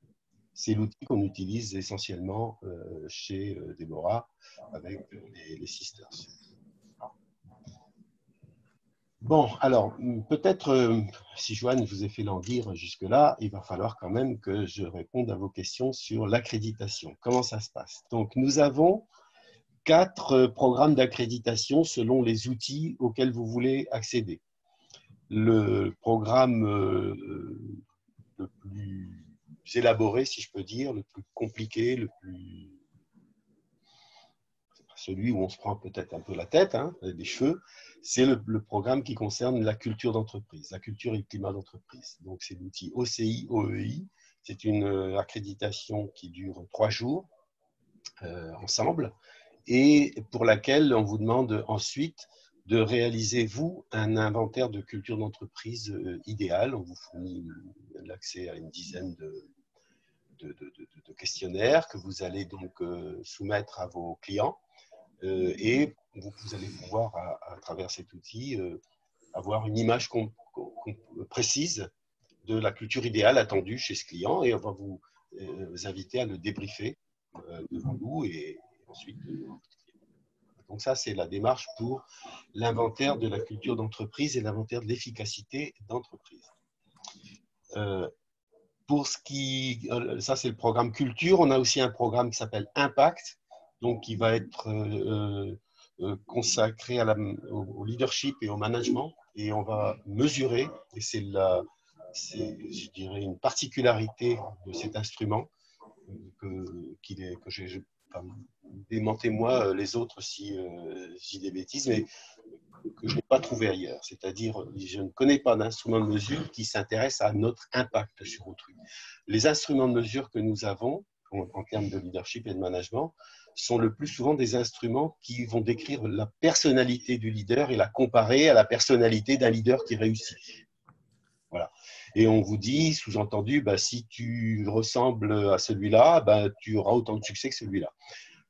C'est l'outil qu'on utilise essentiellement chez Déborah avec les Sisters. Bon, alors, peut-être, si Joanne vous ai fait languir jusque-là, il va falloir quand même que je réponde à vos questions sur l'accréditation. Comment ça se passe? Donc, nous avons 4 programmes d'accréditation selon les outils auxquels vous voulez accéder. Le programme le plus élaboré, si je peux dire, le plus compliqué, celui où on se prend peut-être un peu la tête, hein, des cheveux, c'est le programme qui concerne la culture d'entreprise, la culture et le climat d'entreprise. Donc, c'est l'outil OCI-OEI. C'est une accréditation qui dure 3 jours ensemble et pour laquelle on vous demande ensuite de réaliser, vous, un inventaire de culture d'entreprise idéal. On vous fournit l'accès à une dizaine de questionnaires que vous allez donc soumettre à vos clients. Et vous allez pouvoir, à travers cet outil, avoir une image précise de la culture idéale attendue chez ce client et on va vous inviter à le débriefer devant nous et ensuite. Donc ça, c'est la démarche pour l'inventaire de la culture d'entreprise et l'inventaire de l'efficacité d'entreprise. Pour ce qui, ça c'est le programme culture, on a aussi un programme qui s'appelle Impact, donc qui va être consacré au leadership et au management, et on va mesurer, et c'est je dirais une particularité de cet instrument que j'ai, démentez-moi les autres si j'ai des bêtises, mais que je n'ai pas trouvé ailleurs. C'est-à-dire, je ne connais pas d'instrument de mesure qui s'intéresse à notre impact sur autrui. Les instruments de mesure que nous avons, en termes de leadership et de management, sont le plus souvent des instruments qui vont décrire la personnalité du leader et la comparer à la personnalité d'un leader qui réussit. Voilà. Et on vous dit, sous-entendu, si tu ressembles à celui-là, tu auras autant de succès que celui-là.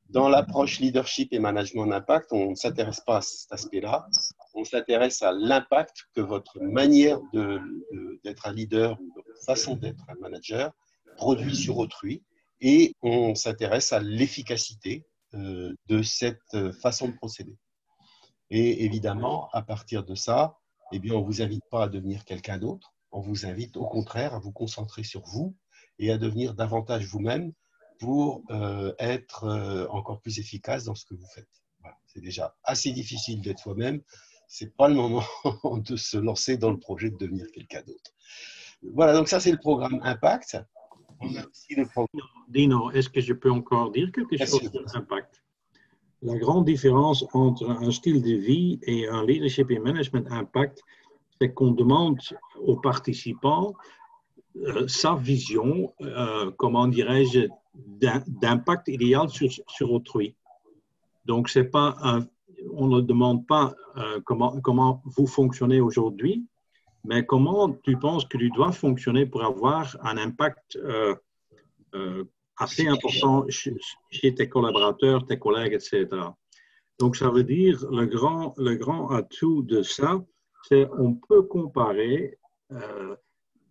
Dans l'approche leadership et management d'impact, on ne s'intéresse pas à cet aspect-là. On s'intéresse à l'impact que votre manière d'être un leader ou votre façon d'être un manager produit sur autrui. Et on s'intéresse à l'efficacité de cette façon de procéder. Et évidemment, à partir de ça, on ne vous invite pas à devenir quelqu'un d'autre. On vous invite au contraire à vous concentrer sur vous et à devenir davantage vous-même pour être encore plus efficace dans ce que vous faites. Voilà. C'est déjà assez difficile d'être soi-même. Ce n'est pas le moment de se lancer dans le projet de devenir quelqu'un d'autre. Voilà, donc ça c'est le programme Impact. On a aussi le programme... Dino, est-ce que je peux encore dire quelque chose sur Impact? La grande différence entre un style de vie et un leadership et management Impact, c'est qu'on demande aux participants sa vision, comment dirais-je, d'impact idéal sur autrui. Donc, c'est pas on ne demande pas comment vous fonctionnez aujourd'hui, mais comment tu penses que tu dois fonctionner pour avoir un impact assez important chez tes collaborateurs, tes collègues, etc. Donc, ça veut dire, le grand atout de ça, c'est qu'on peut comparer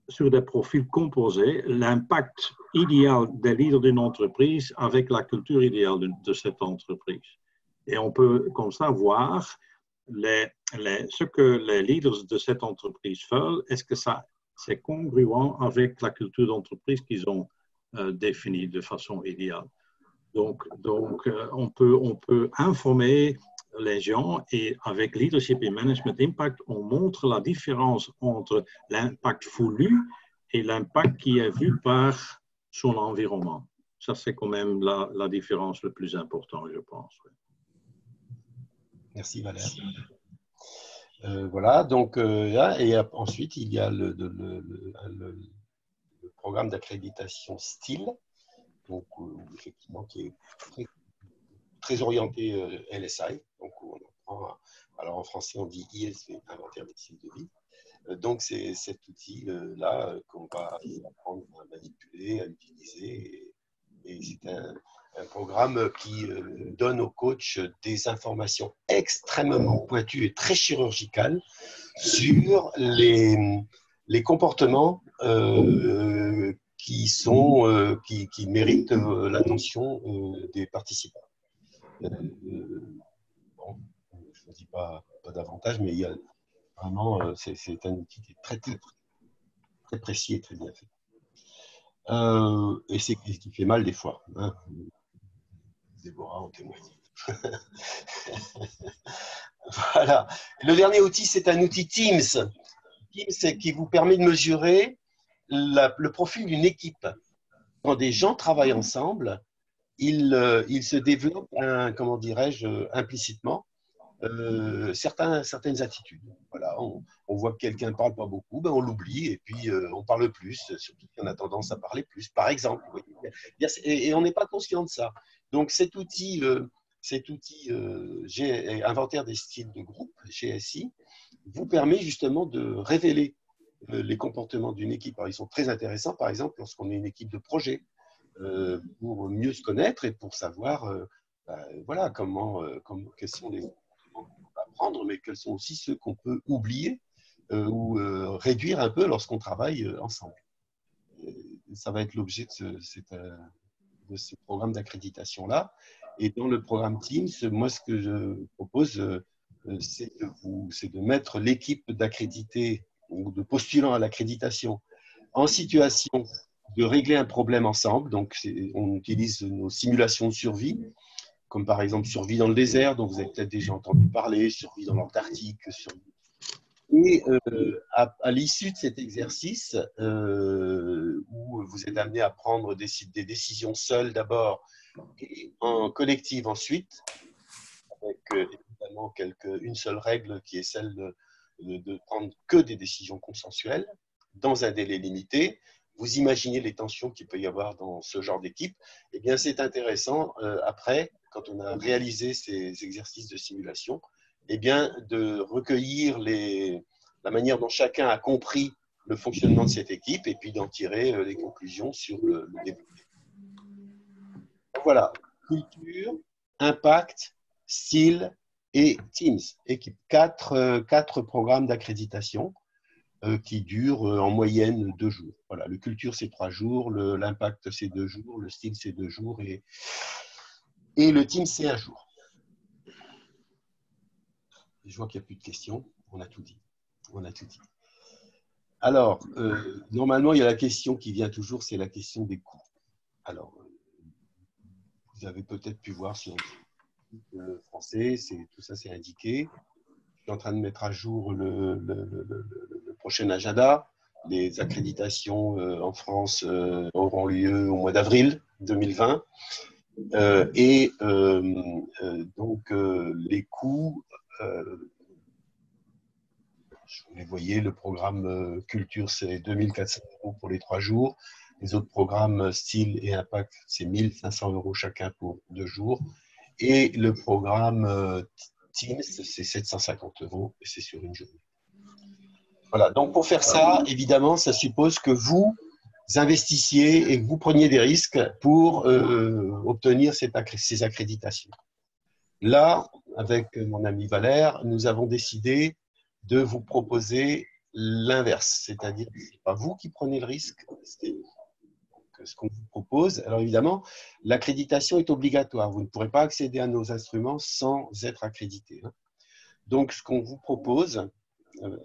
sur des profils composés l'impact idéal des leaders d'une entreprise avec la culture idéale de cette entreprise. Et on peut comme ça voir ce que les leaders de cette entreprise font. Est-ce que ça c'est congruent avec la culture d'entreprise qu'ils ont définie de façon idéale. Donc on peut informer les gens et avec Leadership et Management Impact, on montre la différence entre l'impact voulu et l'impact qui est vu par son environnement. Ça, c'est quand même la différence la plus importante, je pense. Merci Valère. Voilà, donc, et ensuite, il y a le programme d'accréditation style, donc, effectivement, qui est très orienté LSI. Donc, on apprend alors en français, on dit ISV, inventaire des styles de vie. Donc, c'est cet outil-là qu'on va apprendre à manipuler, à utiliser. Et c'est un programme qui donne aux coachs des informations extrêmement pointues et très chirurgicales sur les comportements qui méritent l'attention des participants. Bon, je ne dis pas davantage, mais il y a vraiment, c'est un outil qui est très précis et très bien fait. Et c'est qui fait mal des fois. Hein. Déborah en témoigne. Voilà. Le dernier outil, c'est un outil Teams. Teams, c'est qui vous permet de mesurer le profil d'une équipe. Quand des gens travaillent ensemble, ils se développent, comment dirais-je, implicitement, certaines attitudes. Voilà, on voit que quelqu'un ne parle pas beaucoup, ben on l'oublie et puis on parle plus, surtout qu'on a tendance à parler plus, par exemple. Vous voyez. Et on n'est pas conscient de ça. Donc cet outil inventaire des styles de groupe, GSI, vous permet justement de révéler les comportements d'une équipe. Alors, ils sont très intéressants, par exemple, lorsqu'on est une équipe de projet, pour mieux se connaître et pour savoir voilà, quels sont les comportements qu'on peut apprendre, mais quels sont aussi ceux qu'on peut oublier ou réduire un peu lorsqu'on travaille ensemble. Ça va être l'objet de ce programme d'accréditation-là. Et dans le programme Teams, moi, ce que je propose, c'est de mettre l'équipe d'accrédités ou de postulants à l'accréditation en situation de régler un problème ensemble. Donc, on utilise nos simulations de survie, comme par exemple survie dans le désert, dont vous avez peut-être déjà entendu parler, survie dans l'Antarctique. Et à l'issue de cet exercice, où vous êtes amené à prendre des décisions seules d'abord et en collective ensuite, avec évidemment une seule règle qui est celle de prendre que des décisions consensuelles dans un délai limité. Vous imaginez les tensions qu'il peut y avoir dans ce genre d'équipe. Eh bien, c'est intéressant, après, quand on a réalisé ces exercices de simulation, eh bien, de recueillir la manière dont chacun a compris le fonctionnement de cette équipe et puis d'en tirer les conclusions sur le développement. Voilà, culture, impact, style et Teams. Équipe, quatre programmes d'accréditation qui durent en moyenne 2 jours. Voilà, le culture, c'est 3 jours, l'impact, c'est 2 jours, le style, c'est 2 jours et le Teams, c'est 1 jour. Je vois qu'il n'y a plus de questions. On a tout dit. Alors, normalement, il y a la question qui vient toujours, c'est la question des coûts. Alors, vous avez peut-être pu voir sur le français, tout ça, c'est indiqué. Je suis en train de mettre à jour le prochain agenda. Les accréditations en France auront lieu au mois d'avril 2020. Donc, les coûts, vous voyez, le programme culture, c'est 2400 € pour les 3 jours. Les autres programmes style et impact, c'est 1500 € chacun pour 2 jours. Et le programme Teams, c'est 750 € et c'est sur 1 journée. Voilà, donc pour faire ça, évidemment, ça suppose que vous investissiez et que vous preniez des risques pour obtenir ces accréditations. Là, avec mon ami Valère, nous avons décidé de vous proposer l'inverse, c'est-à-dire que ce n'est pas vous qui prenez le risque, c'est ce qu'on vous propose. Alors évidemment, l'accréditation est obligatoire. Vous ne pourrez pas accéder à nos instruments sans être accrédité. Donc, ce qu'on vous propose,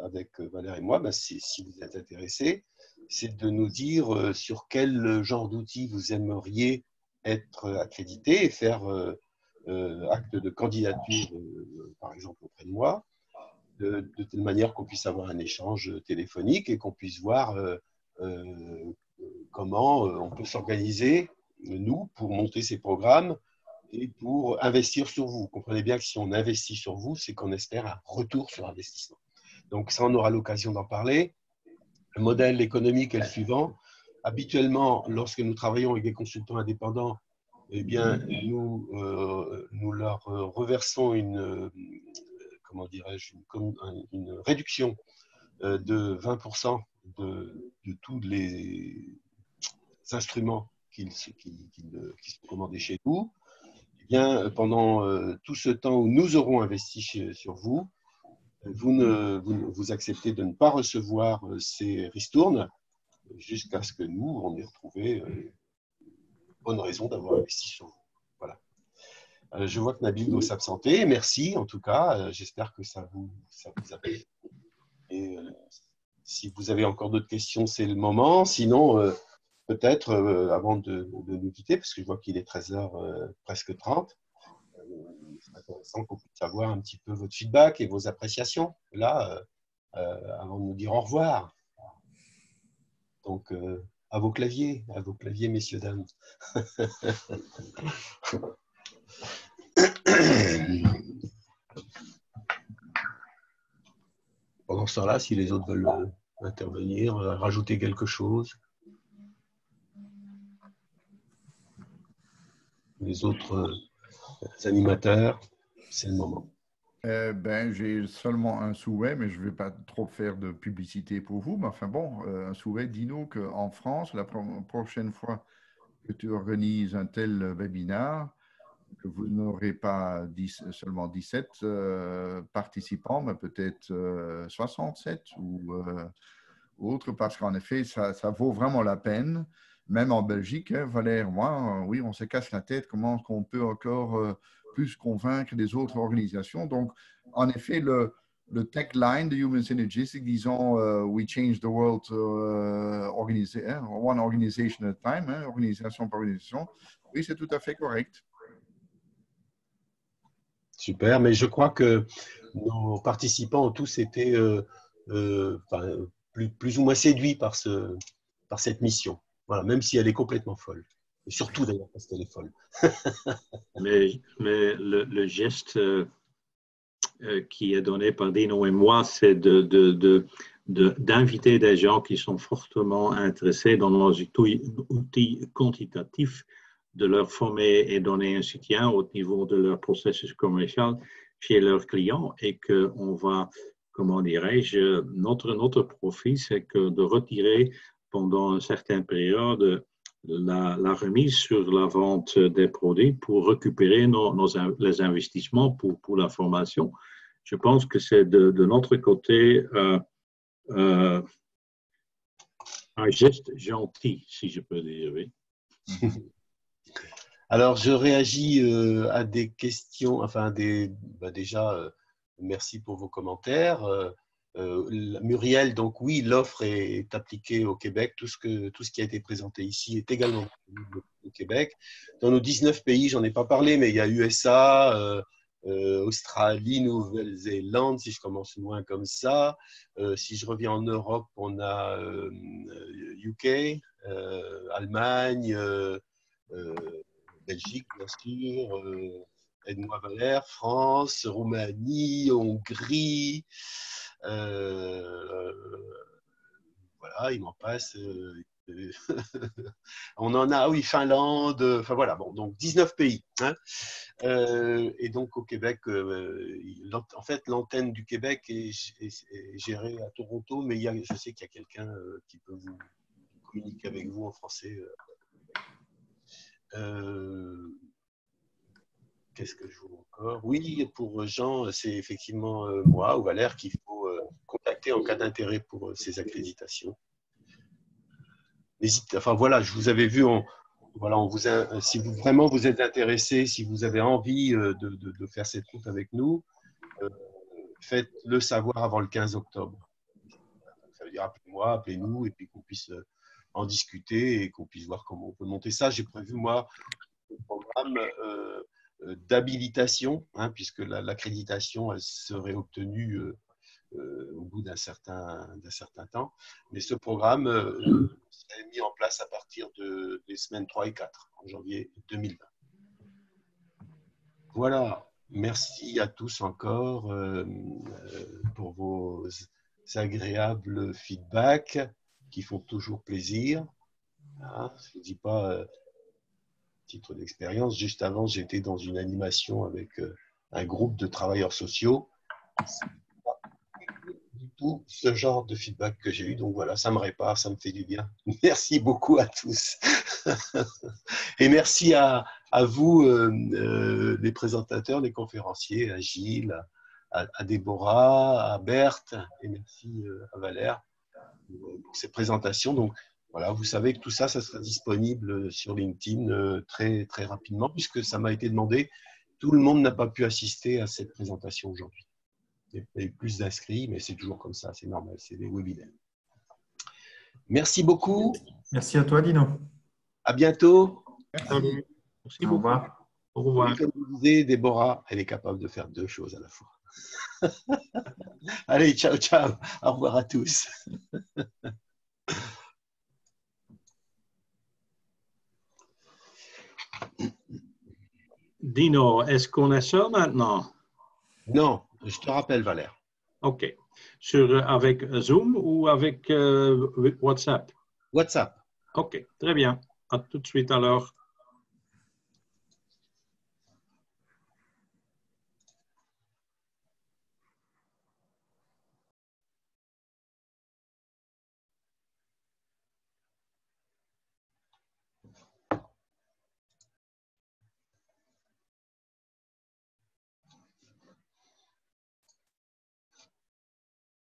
avec Valère et moi, si vous êtes intéressés, c'est de nous dire sur quel genre d'outils vous aimeriez être accrédité et faire acte de candidature, par exemple, auprès de moi, de telle manière qu'on puisse avoir un échange téléphonique et qu'on puisse voir comment on peut s'organiser, nous, pour monter ces programmes et pour investir sur vous. Vous comprenez bien que si on investit sur vous, c'est qu'on espère un retour sur investissement. Donc ça, on aura l'occasion d'en parler. Le modèle économique est le suivant. Habituellement, lorsque nous travaillons avec des consultants indépendants, eh bien, nous leur reversons une réduction de 20% de tous les instruments qui sont commandés chez nous. Eh bien, pendant tout ce temps où nous aurons investi sur vous, vous acceptez de ne pas recevoir ces ristournes jusqu'à ce que nous, on ait retrouvé une bonne raison d'avoir investi sur vous. Voilà. Je vois que Nabil doit s'absenter. Merci en tout cas. J'espère que ça vous a plu. Et si vous avez encore d'autres questions, c'est le moment. Sinon, peut-être, avant de nous quitter, parce que je vois qu'il est 13h presque 30, c'est intéressant qu'on puisse avoir un petit peu votre feedback et vos appréciations, là, avant de nous dire au revoir. Donc, à vos claviers, messieurs, dames. Pendant ce temps-là, si les autres veulent intervenir, rajouter quelque chose. Les autres animateurs, c'est le moment. J'ai seulement un souhait, mais je ne vais pas trop faire de publicité pour vous. Mais enfin bon, un souhait, dis-nous qu'en France, la prochaine fois que tu organises un tel webinaire, que vous n'aurez pas seulement 17 participants, mais peut-être 67 ou autres, parce qu'en effet, ça vaut vraiment la peine. Même en Belgique, hein, Valère, moi, oui, on se casse la tête, comment on peut encore plus convaincre les autres organisations. Donc, en effet, le tagline de Human Synergistics, disons, we change the world one organization at a time, hein, organisation par organisation, oui, c'est tout à fait correct. Super, mais je crois que nos participants ont tous été plus ou moins séduits par cette mission. Voilà, même si elle est complètement folle. Et surtout d'ailleurs parce qu'elle est folle. mais le geste qui est donné par Dino et moi, c'est d'inviter des gens qui sont fortement intéressés dans nos outils quantitatifs, de leur former et donner un soutien au niveau de leur processus commercial chez leurs clients, et qu'on va, comment dirais-je, notre profit, c'est que de retirer pendant une certaine période la remise sur la vente des produits pour récupérer les investissements pour la formation. Je pense que c'est de notre côté un geste gentil, si je peux dire, oui. Alors, je réagis à des questions, enfin, déjà, merci pour vos commentaires. Muriel, donc oui, l'offre est appliquée au Québec. Tout ce qui a été présenté ici est également disponible au Québec. Dans nos 19 pays, j'en ai pas parlé, mais il y a USA, Australie, Nouvelle-Zélande, si je commence loin comme ça. Si je reviens en Europe, on a UK, Allemagne, Belgique, bien sûr, aide-moi Valère, France, Roumanie, Hongrie, voilà, il m'en passe. On en a, oui, Finlande, enfin voilà, bon, donc 19 pays. Hein. Et donc au Québec, en fait, l'antenne du Québec est gérée à Toronto, mais je sais qu'il y a quelqu'un qui peut vous communiquer avec vous en français. Qu'est-ce que je vois encore? Oui, pour Jean, c'est effectivement moi ou Valère qu'il faut contacter en cas d'intérêt pour ces accréditations. N'hésitez, enfin voilà, je vous avais vu, si vraiment vous êtes intéressé, si vous avez envie de faire cette route avec nous, faites-le savoir avant le 15 octobre. Ça veut dire appelez-moi, appelez-nous, et puis qu'on puisse en discuter et qu'on puisse voir comment on peut monter ça. J'ai prévu, moi, un programme d'habilitation, hein, puisque l'accréditation elle serait obtenue au bout d'un certain temps. Mais ce programme serait mis en place à partir des semaines 3 et 4, en janvier 2020. Voilà, merci à tous encore pour vos agréables feedbacks qui font toujours plaisir. Hein, je ne dis pas titre d'expérience. Juste avant, j'étais dans une animation avec un groupe de travailleurs sociaux. C'est pas du tout ce genre de feedback que j'ai eu. Donc voilà, ça me répare, ça me fait du bien. Merci beaucoup à tous. Et merci à vous, les présentateurs, les conférenciers, à Gilles, à Déborah, à Berthe et merci à Valère pour ces présentations. Donc, voilà, vous savez que tout ça, ça sera disponible sur LinkedIn très, très rapidement puisque ça m'a été demandé. Tout le monde n'a pas pu assister à cette présentation aujourd'hui. Il y a eu plus d'inscrits, mais c'est toujours comme ça, c'est normal, c'est des webinaires. Merci beaucoup. Merci à toi, Dino. À bientôt. Salut. Merci Au beaucoup. revoir. Au revoir. Et comme vous disiez, Déborah, elle est capable de faire 2 choses à la fois. Allez, ciao, ciao. Au revoir à tous. Dino, est-ce qu'on est seul maintenant? Non, je te rappelle, Valère. OK. Avec Zoom ou avec WhatsApp? WhatsApp. OK, très bien. À tout de suite alors.